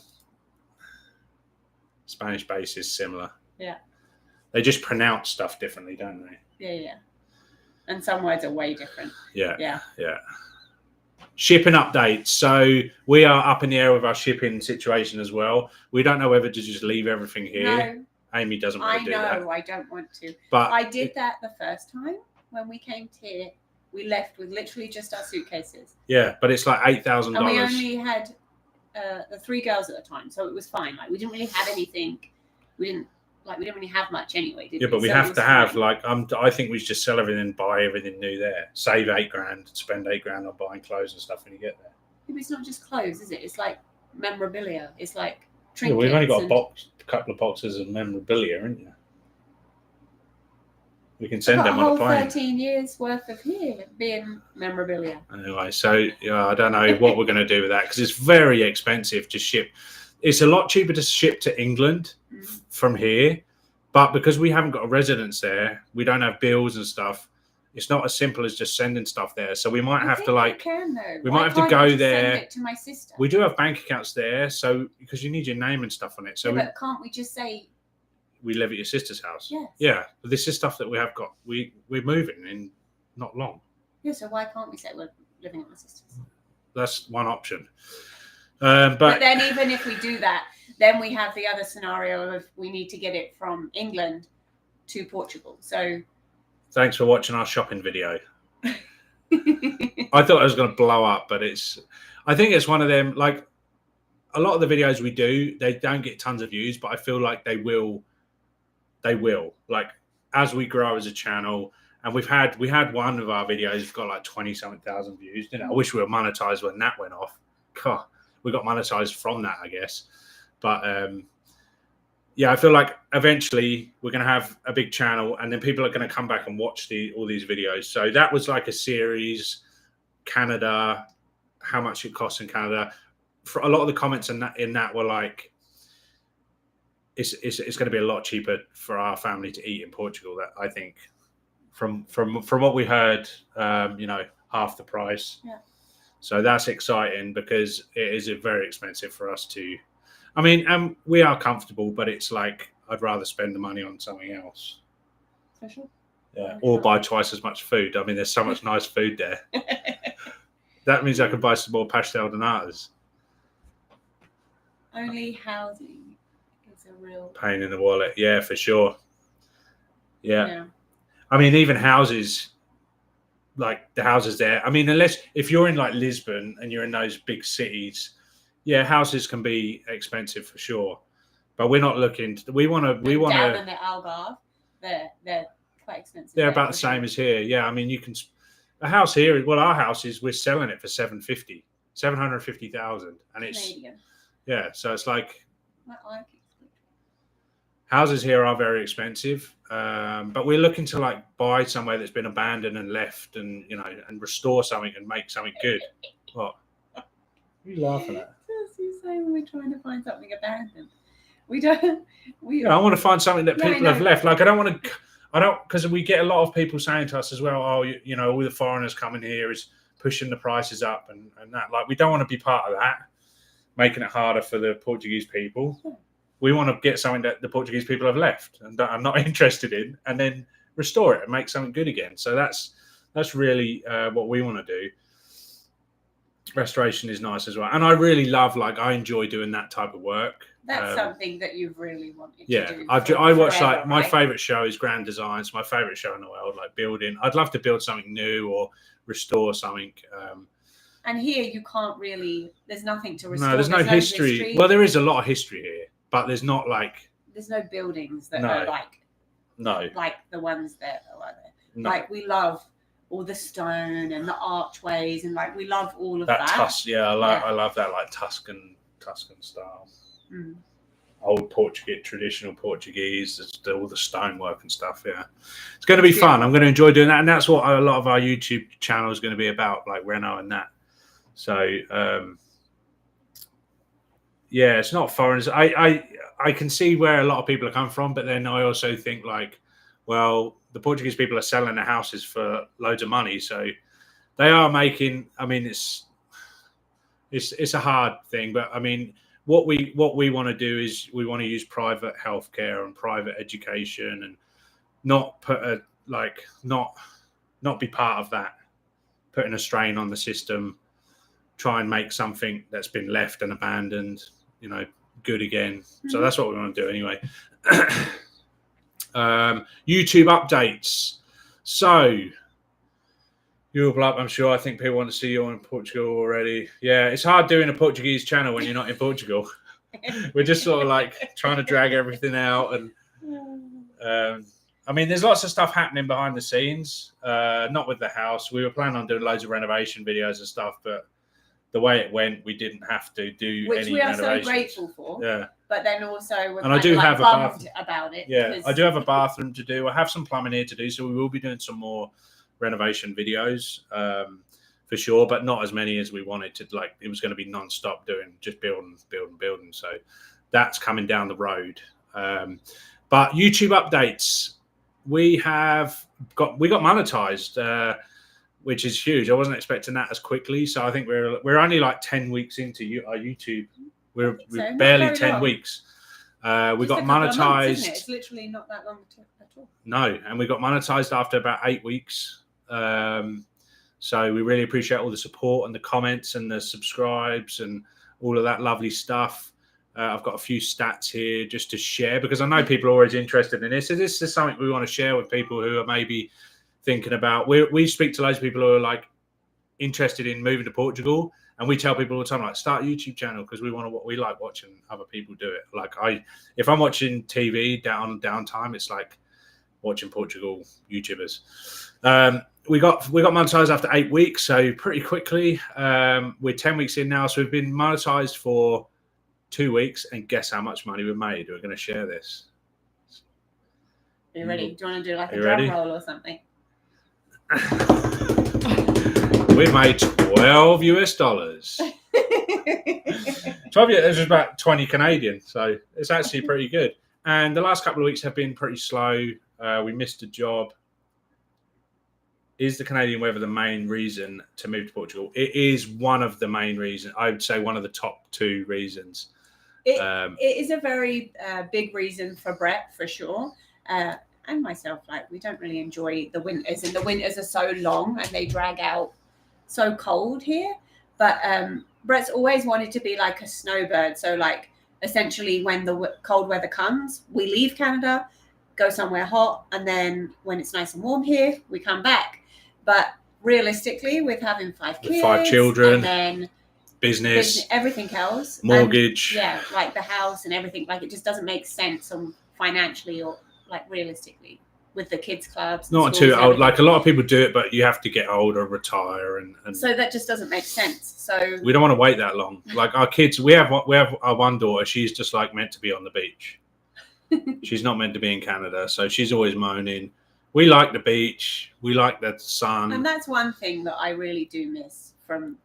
Speaker 1: Spanish base is similar.
Speaker 2: Yeah.
Speaker 1: They just pronounce stuff differently, don't they?
Speaker 2: Yeah. And some words are way different.
Speaker 1: Yeah. Shipping updates. So we are up in the air with our shipping situation as well. We don't know whether to just leave everything here.
Speaker 2: No.
Speaker 1: Amy doesn't want to do that.
Speaker 2: I know, I don't want to.
Speaker 1: But
Speaker 2: I did that the first time when we came to here. We left with literally just our suitcases.
Speaker 1: Yeah, but it's like $8,000.
Speaker 2: And we only had the 3 girls at the time, so it was fine. Like, we didn't really have anything. We didn't really have much anyway, did we?
Speaker 1: But we have to have I think we should just sell everything, buy everything new there, save $8,000, spend $8,000 on buying clothes and stuff when you get there.
Speaker 2: But it's not just clothes, is it? It's like memorabilia. It's like trinkets.
Speaker 1: Yeah, we've only got a couple of boxes of memorabilia, haven't you? We can send them on a plane.
Speaker 2: 13 years worth of here being memorabilia.
Speaker 1: Anyway, so I don't know what we're going to do with that because it's very expensive to ship. It's a lot cheaper to ship to England from here, but because we haven't got a residence there, we don't have bills and stuff. It's not as simple as just sending stuff there. So we might have to we might have to go there.
Speaker 2: Send it to my sister?
Speaker 1: We do have bank accounts there, so because you need your name and stuff on it. So
Speaker 2: but can't we just say
Speaker 1: we live at your sister's house?
Speaker 2: Yes.
Speaker 1: Yeah, but this is stuff that we have got. We're moving in not long.
Speaker 2: Yeah, so why can't we say we're living at my sister's?
Speaker 1: That's one option.
Speaker 2: But then even if we do that, then we have the other scenario of we need to get it from England to Portugal. So
Speaker 1: thanks for watching our shopping video. I thought I was going to blow up, but I think it's one of them, like a lot of the videos we do, they don't get tons of views, but I feel like they will, like as we grow as a channel. And we had one of our videos got like 20-something thousand views. Didn't it? I wish we were monetized when that went off. God, we got monetized from that, I guess. But I feel like eventually we're going to have a big channel and then people are going to come back and watch all these videos. So that was like a series, Canada, how much it costs in Canada. For a lot of the comments in that were like, it's going to be a lot cheaper for our family to eat in Portugal. That I think from what we heard, half the price.
Speaker 2: Yeah.
Speaker 1: So that's exciting because it is very expensive for us to. I mean, we are comfortable, but it's like I'd rather spend the money on something else.
Speaker 2: For sure.
Speaker 1: Yeah, or buy twice as much food. I mean, there's so much nice food there. That means I can buy some more pastel donatas.
Speaker 2: Only housing is a real
Speaker 1: pain in the wallet. Yeah, for sure.
Speaker 2: yeah.
Speaker 1: I mean, even houses, like the houses there. I mean, unless if you're in like Lisbon and you're in those big cities, yeah, houses can be expensive for sure. But we're not looking. We want
Speaker 2: Down
Speaker 1: to.
Speaker 2: in the Algarve, they're quite expensive.
Speaker 1: They're about the same as here. Yeah, I mean, you can. A house here. Well, our house is. We're selling it for 750,000, and it's
Speaker 2: Canadian.
Speaker 1: yeah. So it's like.
Speaker 2: I like it.
Speaker 1: Houses here are very expensive, but we're looking to like buy somewhere that's been abandoned and left, and and restore something and make something good. What? What are you laughing at?
Speaker 2: As you say, we're trying to find something abandoned. We don't.
Speaker 1: Yeah, I want to find something that people have left. Like I don't because we get a lot of people saying to us as well. Oh, all the foreigners coming here is pushing the prices up and that. Like we don't want to be part of that, making it harder for the Portuguese people. Yeah. We want to get something that the Portuguese people have left and that I'm not interested in, and then restore it and make something good again. So that's really what we want to do. Restoration is nice as well, and I really love. Like I enjoy doing that type of work.
Speaker 2: That's something that you've really wanted to do.
Speaker 1: I watch like my favorite show is Grand Designs. My favorite show in the world, like building. I'd love to build something new or restore something.
Speaker 2: And here you can't really. There's nothing to restore.
Speaker 1: No, there's no history. Well, there is a lot of history here. But there's not like
Speaker 2: there's no buildings that are like the ones that are there. No. Like we love all the stone and the archways and like we love all of that.
Speaker 1: I love that like Tuscan style. Mm. Old Portuguese, traditional Portuguese, all the stonework and stuff. Yeah, it's going to be fun. I'm going to enjoy doing that, and that's what a lot of our YouTube channel is going to be about, like Reno and that. So. Yeah, it's not foreigners. I can see where a lot of people are coming from, but then I also think like, well, the Portuguese people are selling their houses for loads of money, so they are making. I mean, it's a hard thing, but I mean, what we want to do is we want to use private healthcare and private education, and not put not be part of that, putting a strain on the system. Try and make something that's been left and abandoned, good again. Mm-hmm. So that's what we want to do anyway. YouTube updates. So, you're up, I'm sure. I think people want to see you in Portugal already. Yeah, it's hard doing a Portuguese channel when you're not in Portugal. We're just sort of like trying to drag everything out. And I mean, there's lots of stuff happening behind the scenes, not with the house. We were planning on doing loads of renovation videos and stuff, but the way it went, we didn't have to do
Speaker 2: which
Speaker 1: any
Speaker 2: we are
Speaker 1: renovations.
Speaker 2: So grateful for.
Speaker 1: Yeah.
Speaker 2: But then also we're
Speaker 1: and I do have a bathroom
Speaker 2: about it.
Speaker 1: Yeah, I do have a bathroom to do. I have some plumbing here to do, so we will be doing some more renovation videos for sure, but not as many as we wanted to. Like it was going to be non-stop doing just building. So that's coming down the road. But YouTube updates, we got monetized. Which is huge. I wasn't expecting that as quickly. So I think we're only like 10 weeks into our YouTube. We're barely 10 weeks. We got monetized.
Speaker 2: Months, isn't it? It's literally not that long at all.
Speaker 1: No, and we got monetized after about 8 weeks. So we really appreciate all the support and the comments and the subscribes and all of that lovely stuff. I've got a few stats here just to share because I know people are always interested in this. So this is something we want to share with people who are maybe thinking about. We speak to loads of people who are like interested in moving to Portugal, and we tell people all the time like start a YouTube channel because we like watching other people do it. Like if I'm watching TV downtime, it's like watching Portugal YouTubers. We got monetized after 8 weeks, so pretty quickly. We're 10 weeks in now, so we've been monetized for 2 weeks, and guess how much money we made? We're going to share this.
Speaker 2: Are you ready? Do you want to do like a drum roll or something?
Speaker 1: We made $12 US. 12 is about 20 Canadian, so it's actually pretty good. And the last couple of weeks have been pretty slow. We missed a job. Is the Canadian weather the main reason to move to Portugal? It is one of the main reasons. I would say one of the top 2 reasons.
Speaker 2: It is a very big reason for Brett, for sure. And myself, like we don't really enjoy the winters, and the winters are so long and they drag out so cold here. But Brett's always wanted to be like a snowbird. So like essentially when the cold weather comes, we leave Canada, go somewhere hot, and then when it's nice and warm here, we come back. But realistically, with having 5 kids,
Speaker 1: 5 children,
Speaker 2: and then
Speaker 1: business,
Speaker 2: everything else,
Speaker 1: mortgage,
Speaker 2: like the house and everything, like it just doesn't make sense financially or like realistically with the kids clubs.
Speaker 1: Not too old. Like a lot of people do it, but you have to get older, retire, and
Speaker 2: so that just doesn't make sense. So
Speaker 1: we don't want to wait that long. Like our kids, we have our one daughter. She's just like meant to be on the beach. She's not meant to be in Canada, so she's always moaning. We like the beach. We like the sun.
Speaker 2: And that's one thing that I really do miss from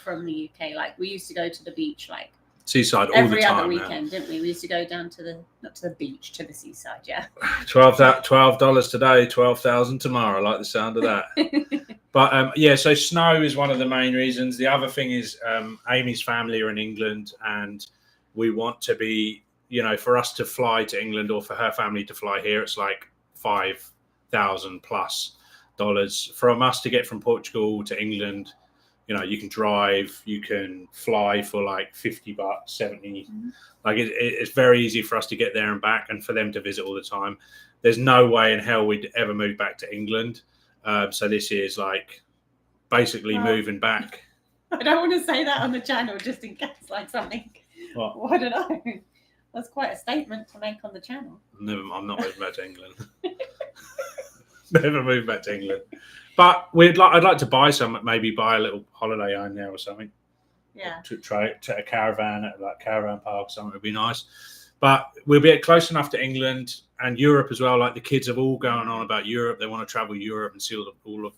Speaker 2: the UK. Like we used to go to the beach like
Speaker 1: seaside all
Speaker 2: every
Speaker 1: the time
Speaker 2: other weekend,
Speaker 1: now.
Speaker 2: didn't we? We used to go down to not to the beach, to the seaside. Yeah.
Speaker 1: $12 today, 12,000 tomorrow. I like the sound of that. But yeah, so snow is one of the main reasons. The other thing is Amy's family are in England, and we want to be, for us to fly to England or for her family to fly here, it's like $5,000 plus dollars. From us to get from Portugal to England, you can drive, you can fly for like $50, 70. Mm-hmm. Like it's very easy for us to get there and back, and for them to visit all the time. There's no way in hell we'd ever move back to England. So this is like basically moving back.
Speaker 2: I don't want to say that on the channel just in case like something.
Speaker 1: What?
Speaker 2: Well, I don't know. That's quite a statement to make on the channel.
Speaker 1: I'm not moving back to England. Never move back to England. But I'd like to buy buy a little holiday home there or something.
Speaker 2: Yeah.
Speaker 1: To try to a caravan at like caravan park or something would be nice. But we'll be close enough to England and Europe as well. Like the kids have all going on about Europe. They want to travel Europe and see all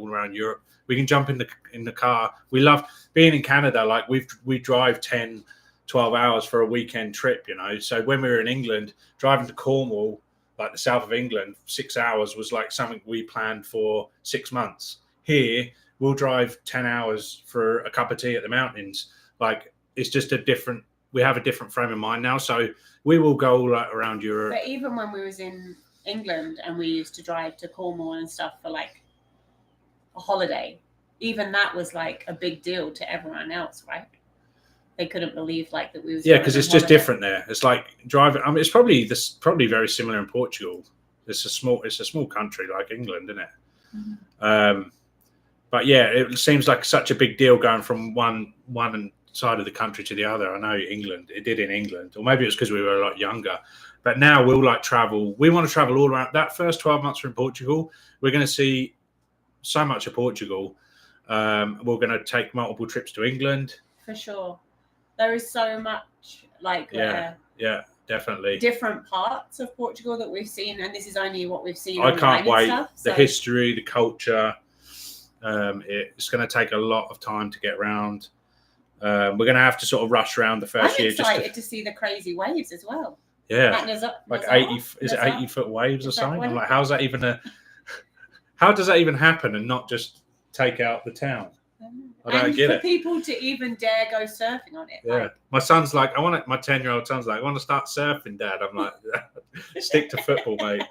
Speaker 1: around Europe. We can jump in the car. We love being in Canada. Like we drive 10, 12 hours for a weekend trip, So when we were in England, driving to Cornwall, like the south of England, 6 hours was like something we planned for 6 months. Here, we'll drive 10 hours for a cup of tea at the mountains. Like it's just we have a different frame of mind now. So we will go all around Europe.
Speaker 2: But even when we was in England and we used to drive to Cornwall and stuff for like a holiday, even that was like a big deal to everyone else, right? They couldn't believe like that we was.
Speaker 1: Yeah, because it's just different there. It's like driving. I mean, it's probably very similar in Portugal. It's a small country like England, isn't it? Mm-hmm. But yeah, it seems like such a big deal going from one side of the country to the other. I know England, it did in England, or maybe it was because we were a lot younger. But now we'll like travel. We want to travel all around. That first 12 months we're in Portugal, we're going to see so much of Portugal. We're going to take multiple trips to England.
Speaker 2: For sure. There is so much like
Speaker 1: yeah, definitely
Speaker 2: different parts of Portugal that we've seen, and this is only what we've seen.
Speaker 1: I can't wait.
Speaker 2: Stuff,
Speaker 1: the history, the culture. It's going to take a lot of time to get around. We're going to have to sort of rush around the first year.
Speaker 2: I'm excited to see the crazy waves as well.
Speaker 1: Yeah, like 80. Is it 80-foot waves or something? I'm like, how's that even how does that even happen and not just take out the town? I don't get it.
Speaker 2: For people to even dare go surfing on it.
Speaker 1: Yeah.
Speaker 2: Like,
Speaker 1: my son's like, my 10-year-old son's like, I want to start surfing, Dad. I'm like, stick to football, mate.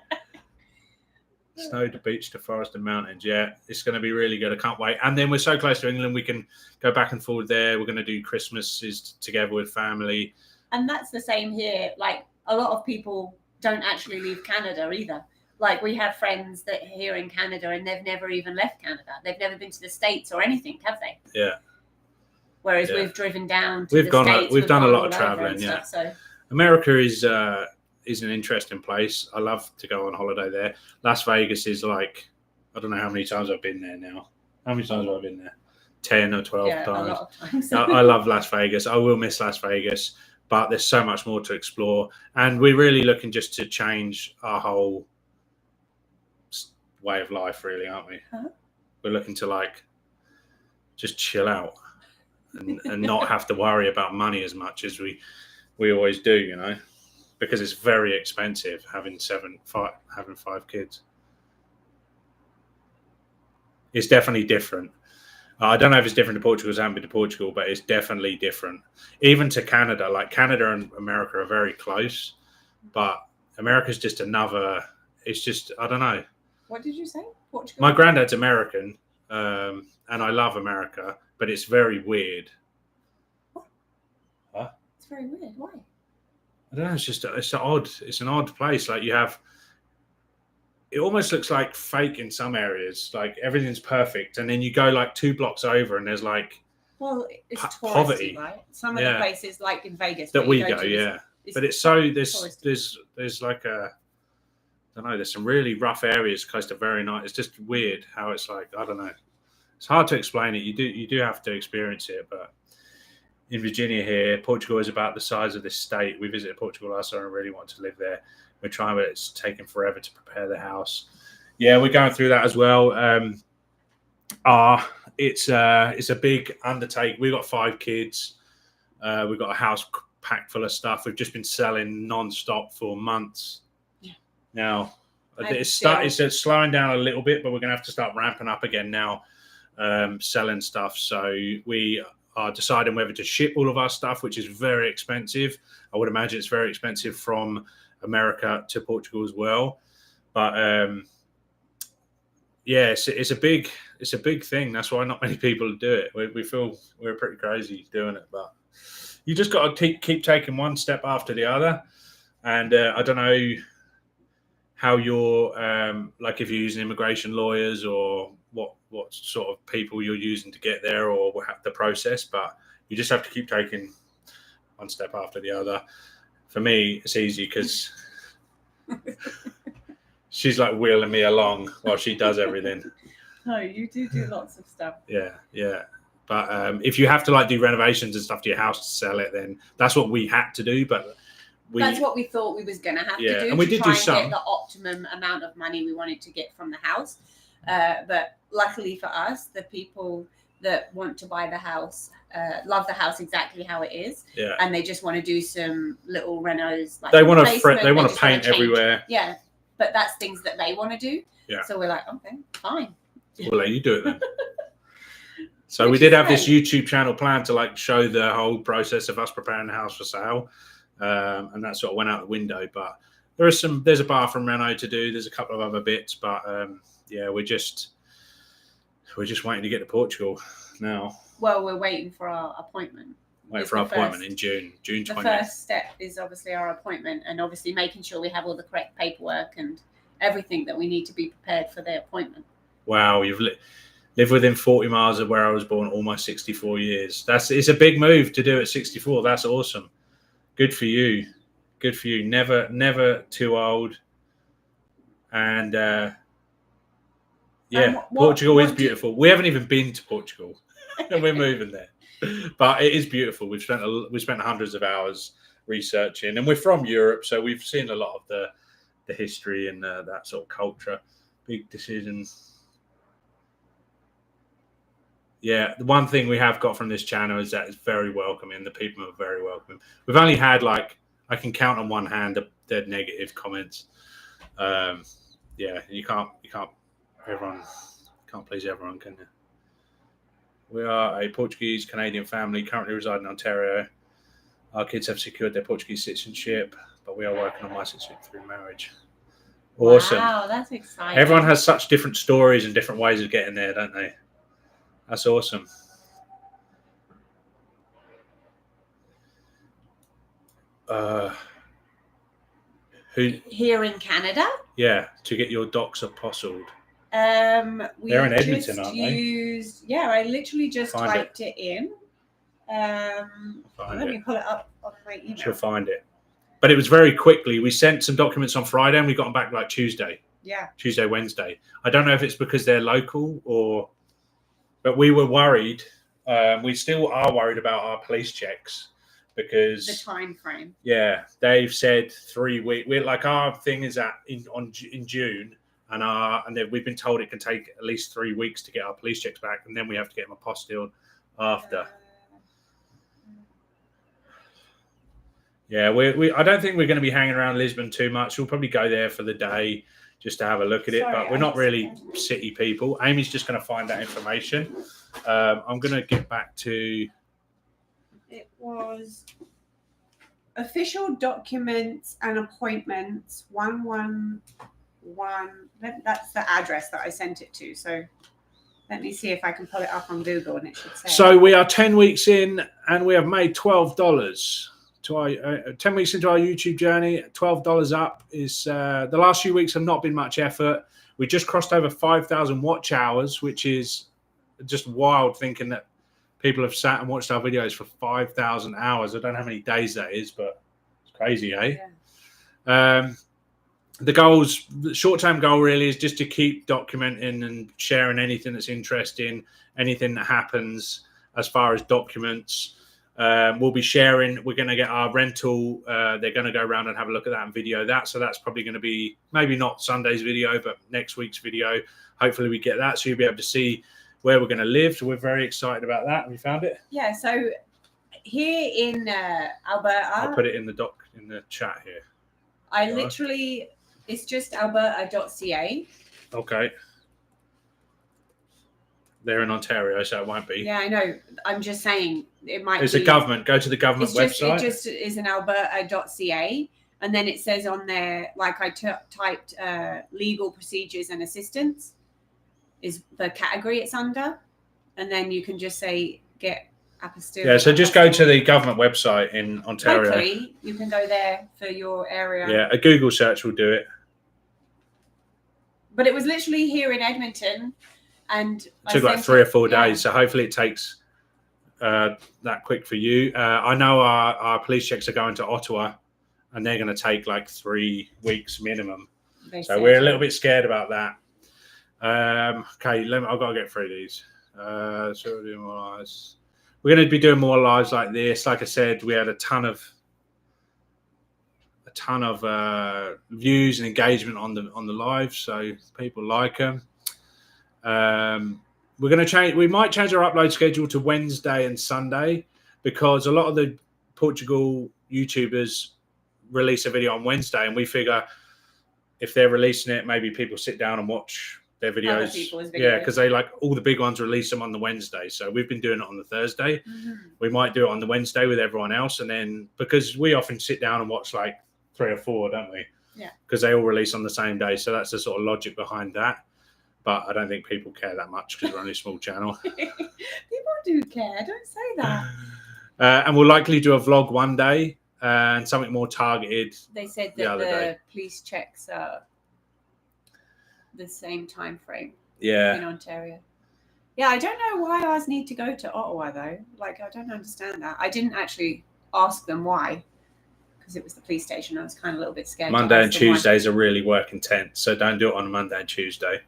Speaker 1: Snow to beach to forest and mountains. Yeah, it's going to be really good. I can't wait. And then we're so close to England, we can go back and forward there. We're going to do Christmases together with family.
Speaker 2: And that's the same here. Like a lot of people don't actually leave Canada either. Like we have friends that are here in Canada and they've never even left Canada. They've never been to the States or anything, have they?
Speaker 1: Yeah.
Speaker 2: Whereas we've driven down to
Speaker 1: We've done a lot of traveling,
Speaker 2: yeah. Stuff, so.
Speaker 1: America is an interesting place. I love to go on holiday there. Las Vegas is like, I don't know how many times I've been there now. How many times have I been there? 10 or 12 times.
Speaker 2: A lot of times.
Speaker 1: I love Las Vegas. I will miss Las Vegas, but there's so much more to explore. And we're really looking just to change our whole way of life, really, aren't we?
Speaker 2: Huh?
Speaker 1: We're looking to like just chill out and not have to worry about money as much as we always do, because it's very expensive having 5 kids. It's definitely different. I don't know if it's different to Portugal, because I haven't been to Portugal, but it's definitely different. Even to Canada, like Canada and America are very close, but America's just it's just, I don't know.
Speaker 2: What did you say? Portugal?
Speaker 1: My granddad's American, and I love America, but it's very weird. Huh?
Speaker 2: It's very weird. Why?
Speaker 1: I don't know. It's an odd place. Like it almost looks like fake in some areas. Like everything's perfect, and then you go like 2 blocks over, and there's like
Speaker 2: it's touristy,
Speaker 1: poverty,
Speaker 2: right? Some of the places, like in Vegas,
Speaker 1: that we go, but it's so there's like a, I don't know. There's some really rough areas close to very nice. It's just weird how it's like, I don't know. It's hard to explain it. You do have to experience it, but. In Virginia here, Portugal is about the size of this state. We visited Portugal last summer and really want to live there. We're trying, but it's taken forever to prepare the house. Yeah, we're going through that as well. It's a big undertaking. We've got 5 kids. We've got a house packed full of stuff. We've just been selling non-stop for months. Yeah. Now, it's slowing down a little bit, but we're going to have to start ramping up again now, selling stuff. So we are deciding whether to ship all of our stuff, which is very expensive. I would imagine it's very expensive from America to Portugal as well. But it's a big thing. That's why not many people do it. We feel we're pretty crazy doing it, but you just got to keep taking one step after the other. And I don't know how you're like if you're using immigration lawyers or what sort of people you're using to get there or the process, but you just have to keep taking one step after the other. For me, it's easy because she's like wheeling me along while she does everything.
Speaker 2: No, you do lots of stuff.
Speaker 1: Yeah. But if you have to like do renovations and stuff to your house to sell it, then that's what we had to do. But
Speaker 2: that's what we thought we was going to have to do.
Speaker 1: And we did do some.
Speaker 2: Get the optimum amount of money we wanted to get from the house. But luckily for us, the people that want to buy the house love the house exactly how it is, and they just want to do some little renos. Like
Speaker 1: they want to paint everywhere.
Speaker 2: Yeah, but that's things that they want to do.
Speaker 1: Yeah.
Speaker 2: So we're like, okay, fine.
Speaker 1: We'll let you do it then. So we did have this YouTube channel planned to like show the whole process of us preparing the house for sale, and that sort of went out the window. But there's a bathroom reno to do. There's a couple of other bits, but we're just waiting to get to Portugal now.
Speaker 2: Well, we're waiting for our appointment.
Speaker 1: In June 20th.
Speaker 2: The first step is obviously our appointment, and obviously making sure we have all the correct paperwork and everything that we need to be prepared for the appointment.
Speaker 1: Wow, you've lived within 40 miles of where I was born all my 64 years. It's a big move to do at 64. That's awesome. Good for you. Never too old. And Portugal is beautiful. We haven't even been to Portugal, and we're moving there. But it is beautiful. We've spent hundreds of hours researching, and we're from Europe, so we've seen a lot of the history and that sort of culture. Big decisions. Yeah, the one thing we have got from this channel is that it's very welcoming. The people are very welcoming. We've only had I can count on one hand the negative comments. You can't please everyone, can you? We are a Portuguese Canadian family currently residing in Ontario. Our kids have secured their Portuguese citizenship, but we are working on my citizenship through marriage. Awesome.
Speaker 2: Wow, that's exciting.
Speaker 1: Everyone has such different stories and different ways of getting there, don't they? That's awesome.
Speaker 2: Here in Canada?
Speaker 1: Yeah, to get your docs apostilled.
Speaker 2: They're
Speaker 1: in Edmonton, aren't they?
Speaker 2: Yeah, I literally just typed it in. Let me pull it up on my email.
Speaker 1: She'll find it. But it was very quickly. We sent some documents on Friday and we got them back like Tuesday.
Speaker 2: Yeah.
Speaker 1: Tuesday, Wednesday. I don't know if it's because they're local or... But we were worried. We still are worried about our police checks because...
Speaker 2: The time frame.
Speaker 1: Yeah. They've said 3 weeks. Our thing is in June. And then we've been told it can take at least 3 weeks to get our police checks back, and then we have to get them apostilled after. I don't think we're going to be hanging around Lisbon too much. We'll probably go there for the day just to have a look at it, but we're not really city people. Amy's just going to find that information. I'm going to get back to...
Speaker 2: It was official documents and appointments 111. That's the address that I sent it to. So Let me see if I can pull it up on Google and it should say.
Speaker 1: So we are 10 weeks in and we have made $12 to our 10 weeks into our YouTube journey. $12 up is the last few weeks have not been much effort. We just crossed over 5,000 watch hours, which is just wild thinking that people have sat and watched our videos for 5,000 hours. I don't know how many days that is, but it's crazy, eh? Yeah. The short-term goal really is just to keep documenting and sharing anything that's interesting, anything that happens as far as documents. We'll be sharing. We're going to get our rental. They're going to go around and have a look at that and video that. So that's probably going to be maybe not Sunday's video, but next week's video. Hopefully we get that, so you'll be able to see where we're going to live. So we're very excited about that. Have you found it?
Speaker 2: Yeah. So here in Alberta,
Speaker 1: I'll put it in the chat here.
Speaker 2: I literally. It's just alberta.ca.
Speaker 1: Okay. They're in Ontario, so it won't be.
Speaker 2: Yeah, I know. I'm just saying it might
Speaker 1: It's a government. Go to the government website.
Speaker 2: It just is an alberta.ca. And then it says on there, like I typed legal procedures and assistance is the category it's under. And then you can just say get Apostille.
Speaker 1: Yeah, so just go to the government website in Ontario.
Speaker 2: Hopefully you can go there for your area.
Speaker 1: Yeah, a Google search will do it.
Speaker 2: But it was literally here in Edmonton, and
Speaker 1: it took like 3 or 4 days. So hopefully it takes that quick for you. I know our police checks are going to Ottawa, and they're going to take like 3 weeks minimum. So we're a little bit scared about that. Okay, I've got to get through these. So we're doing more lives. We're going to be doing more lives like this. Like I said, we had a ton of views and engagement on the live, so people like them. We're going to change. We might change our upload schedule to Wednesday and Sunday because a lot of the Portugal YouTubers release a video on Wednesday, and we figure if they're releasing it, maybe people sit down and watch their videos. Yeah, because they like all the big ones release them on the Wednesday. So we've been doing it on the Thursday. Mm-hmm. We might do it on the Wednesday with everyone else, and then because we often sit down and watch like 3 or 4, don't we?
Speaker 2: Yeah.
Speaker 1: Because they all release on the same day. So that's the sort of logic behind that. But I don't think people care that much because we're only a small channel.
Speaker 2: People do care. Don't say that.
Speaker 1: And we'll likely do a vlog one day and something more targeted.
Speaker 2: They said that the police checks are the same time frame.
Speaker 1: Yeah.
Speaker 2: In Ontario. Yeah, I don't know why ours need to go to Ottawa though. Like, I don't understand that. I didn't actually ask them why. Because it was the police station. I was kind of a little bit scared.
Speaker 1: Monday and Tuesdays are really work intense, so don't do it on a Monday and Tuesday.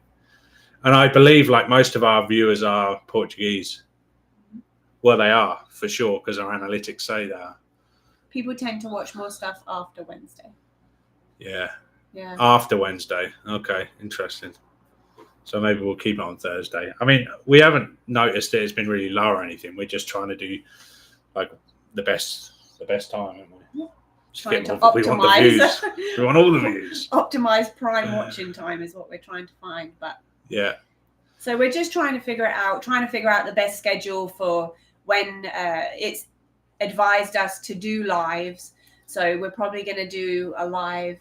Speaker 1: And I believe, like most of our viewers are Portuguese. Well, they are for sure because our analytics say they are.
Speaker 2: People tend to watch more stuff after Wednesday.
Speaker 1: Yeah.
Speaker 2: Yeah.
Speaker 1: After Wednesday. Okay, interesting. So maybe we'll keep it on Thursday. I mean, we haven't noticed that it's been really low or anything. We're just trying to do like the best time, aren't we?
Speaker 2: Yeah. Trying to optimize.
Speaker 1: We want the views. We want all the views.
Speaker 2: Optimize prime watching time is what we're trying to find. But
Speaker 1: yeah.
Speaker 2: So we're just trying to figure it out, the best schedule for when it's advised us to do lives. So we're probably going to do a live.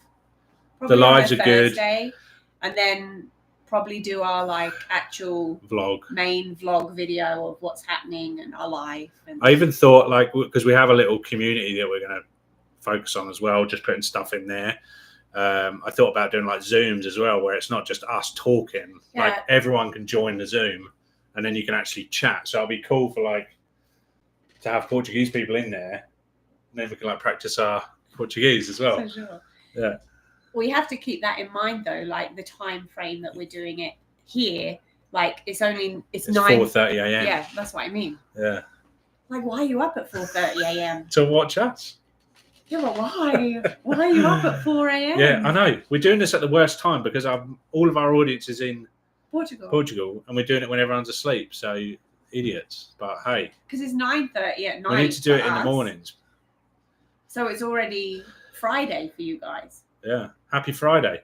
Speaker 1: The lives are
Speaker 2: Thursday, good. And then probably do our like actual main vlog video of what's happening and our life. And
Speaker 1: I even thought like, because we have a little community that we're going to focus on as well, just putting stuff in there. I thought about doing like Zooms as well, where it's not just us talking, like everyone can join the Zoom and then you can actually chat. So it'll be cool for like to have Portuguese people in there and then we can like practice our Portuguese as well.
Speaker 2: For sure.
Speaker 1: Yeah.
Speaker 2: We have to keep that in mind though, like the time frame that we're doing it here. Like it's
Speaker 1: 4:30 a.m.
Speaker 2: Yeah, that's what I mean.
Speaker 1: Yeah.
Speaker 2: Like, why are you up at 4:30 a.m.?
Speaker 1: To watch us.
Speaker 2: Yeah, but why? Why are you up at 4 a.m.?
Speaker 1: Yeah, I know. We're doing this at the worst time because all of our audience is in Portugal, and we're doing it when everyone's asleep. So idiots. But hey,
Speaker 2: because it's 9:30 at night.
Speaker 1: We need to do it in the mornings.
Speaker 2: So it's already Friday for you guys.
Speaker 1: Yeah. Happy Friday.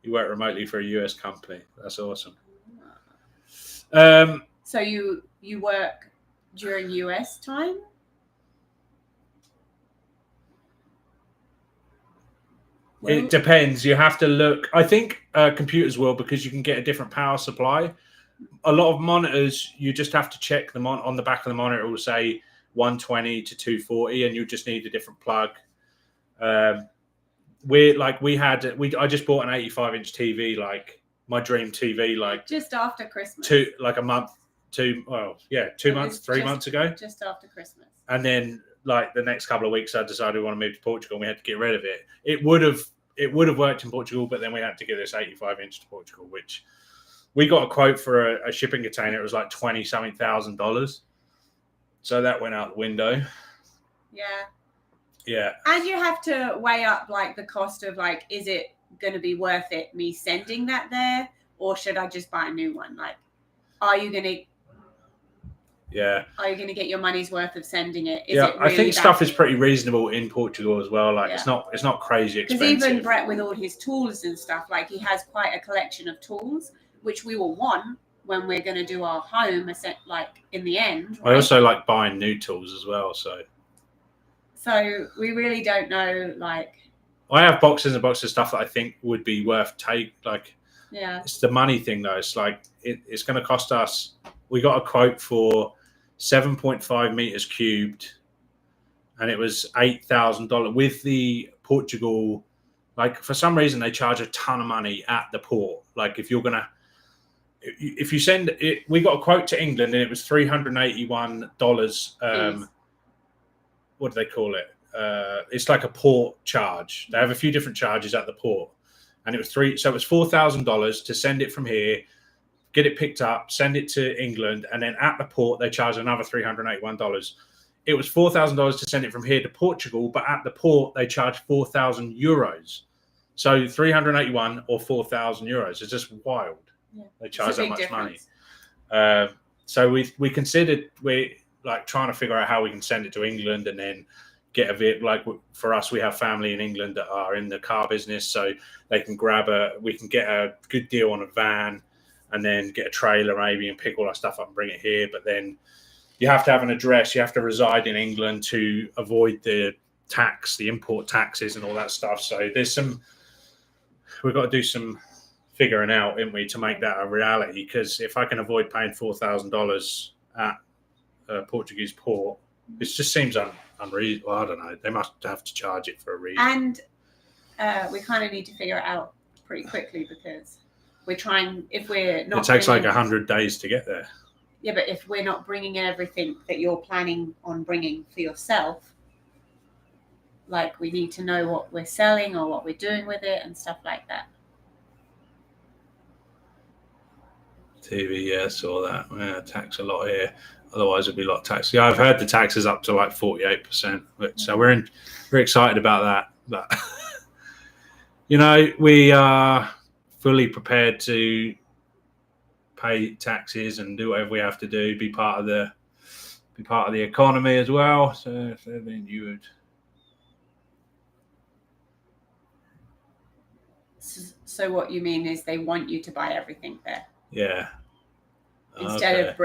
Speaker 1: You work remotely for a US company. That's awesome.
Speaker 2: So you work during US time? 'Cause
Speaker 1: It depends. You have to look. I think computers will, because you can get a different power supply. A lot of monitors, you just have to check them on the back of the monitor. It will say 120 to 240, and you just need a different plug. I just bought an 85-inch TV, like my dream TV, like
Speaker 2: just after Christmas.
Speaker 1: 2 months, 3 months ago.
Speaker 2: Just after Christmas.
Speaker 1: And then, like, the next couple of weeks, I decided we want to move to Portugal, and we had to get rid of it. It would have worked in Portugal, but then we had to get this 85-inch to Portugal, which we got a quote for a shipping container. It was like $20-something thousand. So that went out the window. Yeah. And
Speaker 2: you have to weigh up, like, the cost of, like, is it going to be worth it, me sending that there, or should I just buy a new one? Like, are you going to get your money's worth of sending it? Is it really
Speaker 1: I think stuff is pretty reasonable in Portugal as well. Like, it's not crazy expensive.
Speaker 2: Because even Brett, with all his tools and stuff, like, he has quite a collection of tools, which we will want when we're going to do our home, like, in the end. Right?
Speaker 1: I also like buying new tools as well. So
Speaker 2: we really don't know, like.
Speaker 1: I have boxes and boxes of stuff that I think would be worth it's the money thing, though. It's like it's going to cost us. We got a quote for 7.5 meters cubed, and it was $8,000 with the Portugal. Like, for some reason, they charge a ton of money at the port. Like, if you send it, we got a quote to England, and it was $381. What do they call it? It's like a port charge. They have a few different charges at the port, and it was $4,000 to send it from here, get it picked up, send it to England, and then at the port they charge another $381. It was $4,000 to send it from here to Portugal, but at the port they charge €4,000. So 381 or 4,000 euros. It's just wild. Yeah. They charge that much money. So we considered trying to figure out how we can send it to England and then get a bit, like, for us, we have family in England that are in the car business, so they can we can get a good deal on a van and then get a trailer maybe and pick all our stuff up and bring it here. But then you have to have an address. You have to reside in England to avoid the import taxes and all that stuff. So we've got to do some figuring out, haven't we, to make that a reality. Because if I can avoid paying $4,000 at a Portuguese port, it just seems unreasonable. I don't know. They must have to charge it for a reason.
Speaker 2: And we kind of need to figure it out pretty quickly, because we're trying. If we're not,
Speaker 1: it takes like 100 days to get there.
Speaker 2: Yeah, but if we're not bringing in everything that you're planning on bringing for yourself, like, we need to know what we're selling or what we're doing with it and stuff like that.
Speaker 1: TV, yeah, saw that. Yeah, tax a lot here. Otherwise, it'd be a lot of tax. Yeah, I've heard the tax is up to like 48%. So we're excited about that. But we are fully prepared to pay taxes and do whatever we have to do. Be part of the economy as well. So then you would.
Speaker 2: So what you mean is they want you to buy everything there?
Speaker 1: Yeah.
Speaker 2: Instead of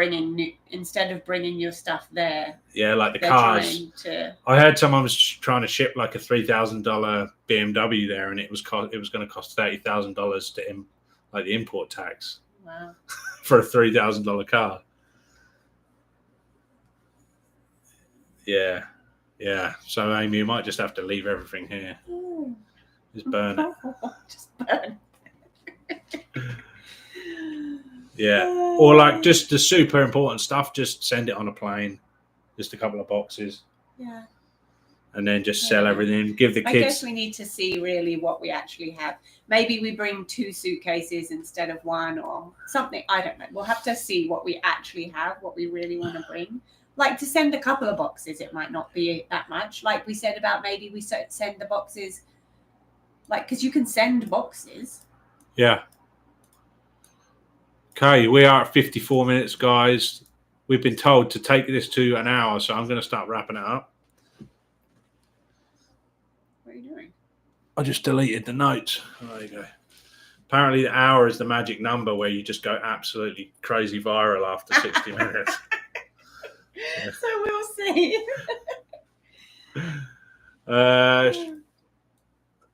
Speaker 2: bringing your stuff there.
Speaker 1: Yeah, like the cars. I heard someone was trying to ship like a $3,000 BMW there, and it was going to cost $30,000 to the import tax.
Speaker 2: Wow.
Speaker 1: For a $3,000 car. Yeah. So Amy, you might just have to leave everything here. Just burn it.
Speaker 2: Just burn.
Speaker 1: Yeah, or like just the super important stuff, just send it on a plane, just a couple of boxes.
Speaker 2: Yeah.
Speaker 1: And then just sell everything, give the kids.
Speaker 2: I guess we need to see really what we actually have. Maybe we bring 2 suitcases instead of 1 or something. I don't know. We'll have to see what we actually have, what we really want to bring. Like, to send a couple of boxes, it might not be that much. Like we said about maybe we send the boxes, like, because you can send boxes.
Speaker 1: Yeah. Okay, we are at 54 minutes, guys. We've been told to take this to an hour, so I'm going to start wrapping it up.
Speaker 2: What are you doing?
Speaker 1: I just deleted the notes. Oh, there you go. Apparently, the hour is the magic number where you just go absolutely crazy viral after 60 minutes.
Speaker 2: So we'll see.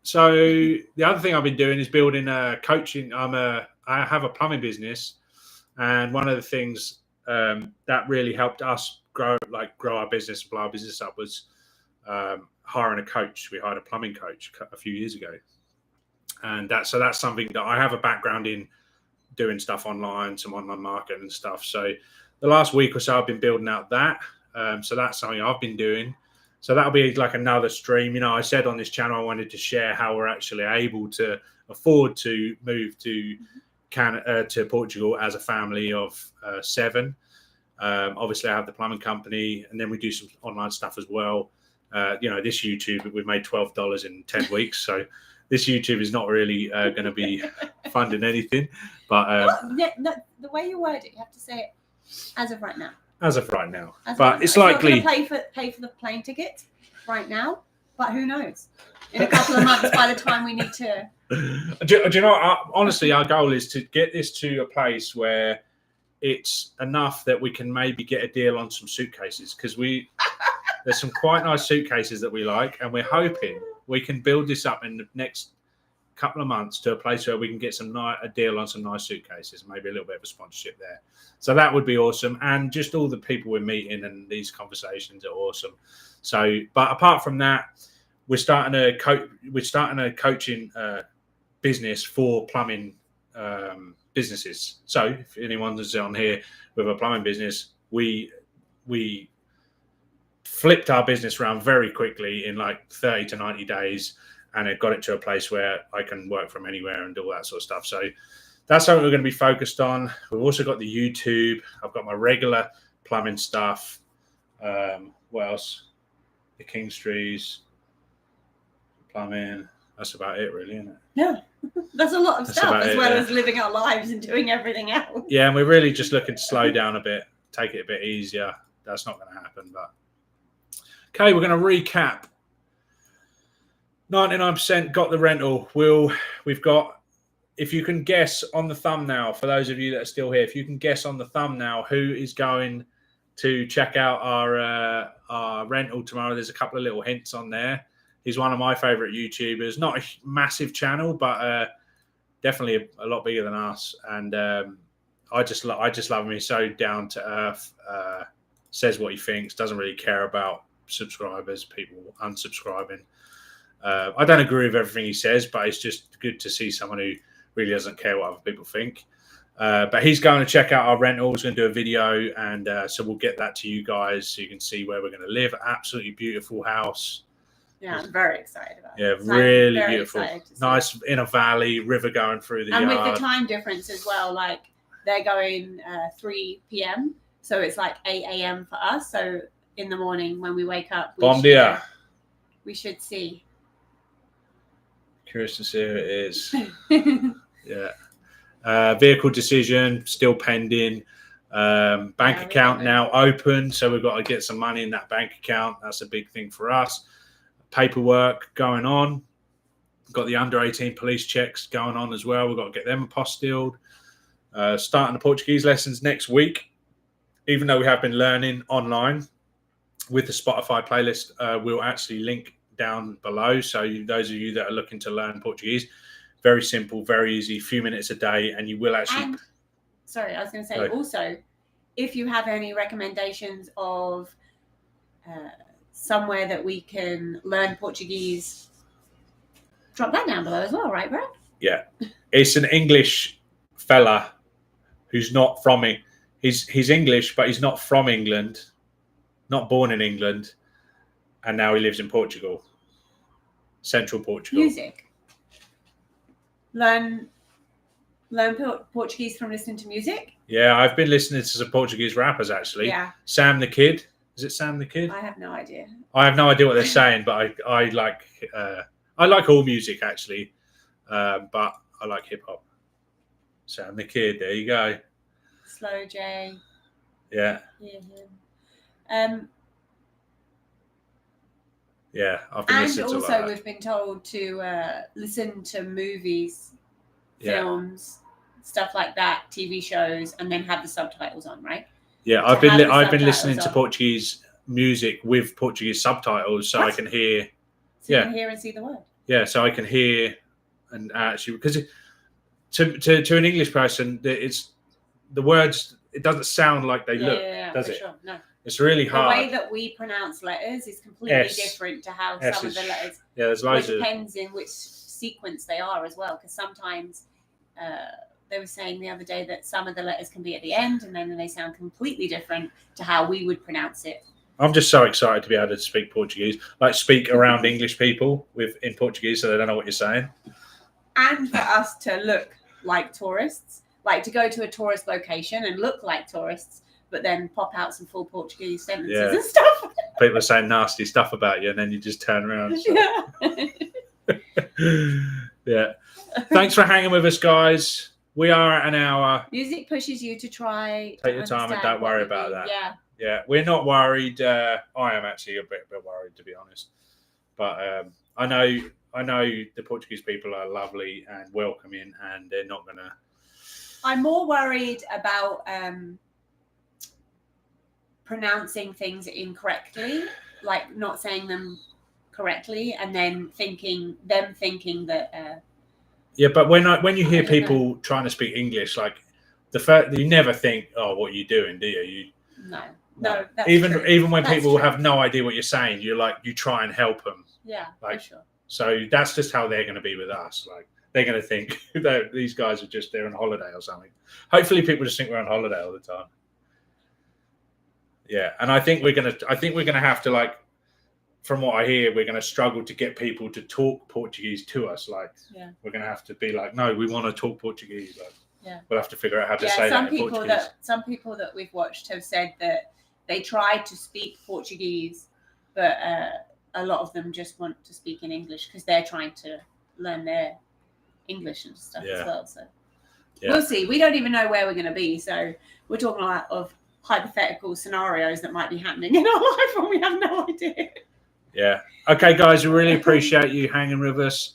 Speaker 1: So the other thing I've been doing is building coaching. I have a plumbing business, and one of the things that really helped us grow our business, blow our business up, was hiring a coach. We hired a plumbing coach a few years ago, and that's something that I have a background in, doing stuff online, some online marketing and stuff. So the last week or so I've been building out that. So that's something I've been doing. So that'll be like another stream. You know, I said on this channel I wanted to share how we're actually able to afford to move to Portugal as a family of 7. Obviously I have the plumbing company, and then we do some online stuff as well. You know, this YouTube, we've made $12 in 10 weeks. So this YouTube is not really going to be funding anything. But
Speaker 2: the way you word it, you have to say it as of right now.
Speaker 1: As of right now. But it's likely.
Speaker 2: Not going to pay for the plane ticket right now, but who knows? In a couple of months, by the time we need to.
Speaker 1: Do you know, honestly, our goal is to get this to a place where it's enough that we can maybe get a deal on some suitcases, because there's some quite nice suitcases that we like, and we're hoping we can build this up in the next couple of months to a place where we can get a deal on some nice suitcases, maybe a little bit of a sponsorship there. So that would be awesome. And just all the people we're meeting and these conversations are awesome. So, but apart from that, we're starting a coaching business for plumbing businesses. So if anyone's on here with a plumbing business, we flipped our business around very quickly in like 30 to 90 days. And it got it to a place where I can work from anywhere and do all that sort of stuff. So that's something we're going to be focused on. We've also got the YouTube. I've got my regular plumbing stuff. What else? The King's Trees, plumbing. That's about it, really, isn't it?
Speaker 2: Yeah, that's a lot of stuff, as well as living our lives and doing everything else.
Speaker 1: Yeah, and we're really just looking to slow down a bit, take it a bit easier. That's not going to happen. But okay, we're going to recap. 99% got the rental. We've got, if you can guess on the thumbnail, for those of you that are still here, if you can guess on the thumbnail who is going to check out our rental tomorrow, there's a couple of little hints on there. He's one of my favorite YouTubers. Not a massive channel, but definitely a lot bigger than us. And I just love him. He's so down to earth. Says what he thinks. Doesn't really care about subscribers, people unsubscribing. I don't agree with everything he says, but it's just good to see someone who really doesn't care what other people think. But he's going to check out our rental. He's going to do a video, and so we'll get that to you guys so you can see where we're going to live. Absolutely beautiful house.
Speaker 2: Yeah, I'm very excited about it.
Speaker 1: Yeah, really beautiful. Nice in a valley, river going through the yard.
Speaker 2: And with the time difference as well, like they're going 3 p.m. So it's like 8 a.m. for us. So in the morning when we wake up, we should see.
Speaker 1: Curious to see who it is. Yeah. Vehicle decision still pending. Bank account now open, so we've got to get some money in that bank account. That's a big thing for us. Paperwork going on. We've got the under 18 police checks going on as well. We've got to get them apostilled. Starting the Portuguese lessons next week, even though we have been learning online with the Spotify playlist. We'll actually link down below, so those of you that are looking to learn Portuguese, very simple, very easy, few minutes a day, and you will actually.
Speaker 2: And, sorry, I was going to say also, if you have any recommendations of somewhere that we can learn Portuguese, drop that down below as well, right, Brad?
Speaker 1: Yeah, it's an English fella who's not from it. He's English, but he's not from England, not born in England, and now he lives in Portugal, central Portugal.
Speaker 2: Music. Learn Portuguese from listening to music.
Speaker 1: Yeah, I've been listening to some Portuguese rappers actually.
Speaker 2: Yeah.
Speaker 1: Sam the Kid. Is it Sam the Kid?
Speaker 2: I have no idea.
Speaker 1: I have no idea what they're saying, but I like all music actually, but I like hip hop. Sam the Kid. There you go.
Speaker 2: Slow J.
Speaker 1: Yeah.
Speaker 2: Hear him.
Speaker 1: Yeah, I've been listening to a lot of that.
Speaker 2: And also we've been told to listen to movies, films, stuff like that, TV shows, and then have the subtitles on, right? Yeah,
Speaker 1: I've been listening to Portuguese music with Portuguese subtitles, so I can hear.
Speaker 2: So you can hear and see the word.
Speaker 1: Yeah, so I can hear and actually, because to an English person, it's the words. It doesn't sound like they look, does it?
Speaker 2: Sure. No.
Speaker 1: It's really hard.
Speaker 2: The way that we pronounce letters is completely different to how some of the letters.
Speaker 1: Yeah, there's loads
Speaker 2: of. It depends in which sequence they are as well, because sometimes they were saying the other day that some of the letters can be at the end, and then they sound completely different to how we would pronounce it.
Speaker 1: I'm just so excited to be able to speak Portuguese, like speak around English people in Portuguese, so they don't know what you're saying.
Speaker 2: And for us to look like tourists, like to go to a tourist location and look like tourists, but then pop out some full Portuguese sentences and stuff.
Speaker 1: People are saying nasty stuff about you, and then you just turn around. So. Yeah. Thanks for hanging with us, guys. We are at an hour.
Speaker 2: Music pushes you to try.
Speaker 1: Take your time and don't worry about that.
Speaker 2: Yeah.
Speaker 1: Yeah, we're not worried. I am actually a bit worried, to be honest. But I know the Portuguese people are lovely and welcoming, and they're not gonna.
Speaker 2: I'm more worried about pronouncing things incorrectly, like not saying them correctly, and then thinking that.
Speaker 1: Yeah, but when you hear people trying to speak English, like you never think, "Oh, what are you doing?" Do you?
Speaker 2: No. That's
Speaker 1: even
Speaker 2: true.
Speaker 1: Even when
Speaker 2: that's
Speaker 1: people
Speaker 2: true.
Speaker 1: have no idea what you're saying, you try and help them.
Speaker 2: Yeah,
Speaker 1: like,
Speaker 2: for sure.
Speaker 1: So that's just how they're going to be with us. Like they're going to think that these guys are just there on holiday or something. Hopefully, people just think we're on holiday all the time. Yeah, and I think we're gonna have to, like, from what I hear, we're gonna struggle to get people to talk Portuguese to us. Like, we're gonna have to be like, no, we want to talk Portuguese. Like, we'll have to figure out how to say that in Portuguese.
Speaker 2: Some people that we've watched have said that they tried to speak Portuguese, but a lot of them just want to speak in English because they're trying to learn their English and stuff as well. So we'll see. We don't even know where we're going to be. So we're talking a lot of hypothetical scenarios that might be happening in our life and we have no idea. Yeah.
Speaker 1: Okay, guys, we really appreciate you hanging with us.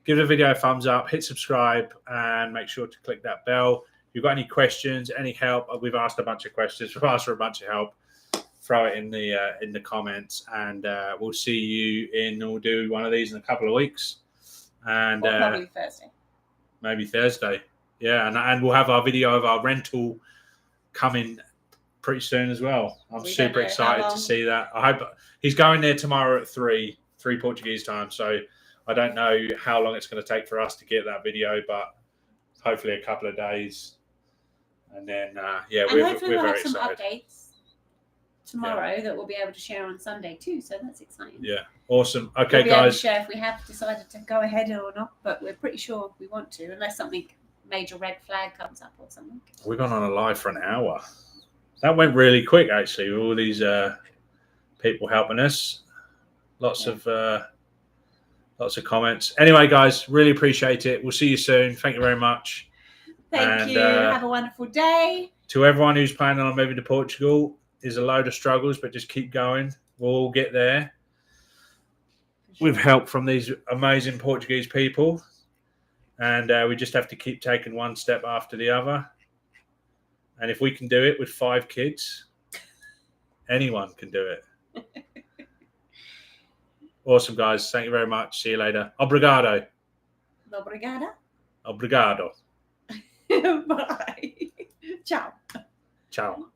Speaker 1: Give the video a thumbs up, hit subscribe, and make sure to click that bell. If you've got any questions, any help, we've asked a bunch of questions. We've asked for a bunch of help. Throw it in the comments, and we'll see you we'll do one of these in a couple of weeks. And
Speaker 2: probably Thursday.
Speaker 1: Maybe Thursday. Yeah, and we'll have our video of our rental coming pretty soon as well. I'm super excited to see that. I hope he's going there tomorrow at 3 Portuguese time. So I don't know how long it's going to take for us to get that video, but hopefully a couple of days. And then we're very excited.
Speaker 2: Some updates tomorrow that we'll be able to share on Sunday too. So that's exciting.
Speaker 1: Yeah, awesome. Okay,
Speaker 2: we'll be
Speaker 1: guys.
Speaker 2: able to share if we have decided to go ahead or not, but we're pretty sure we want to, unless something major red flag comes up or something.
Speaker 1: We've gone on a live for an hour. That went really quick, actually, with all these people helping us. Lots of comments. Anyway, guys, really appreciate it. We'll see you soon. Thank you very much.
Speaker 2: Thank you. Have a wonderful day.
Speaker 1: To everyone who's planning on moving to Portugal, there's a load of struggles, but just keep going. We'll all get there. With help from these amazing Portuguese people. And we just have to keep taking one step after the other. And if we can do it with 5 kids, anyone can do it. Awesome, guys. Thank you very much. See you later. Obrigado.
Speaker 2: Obrigada.
Speaker 1: Obrigado.
Speaker 2: Bye. Ciao.
Speaker 1: Ciao.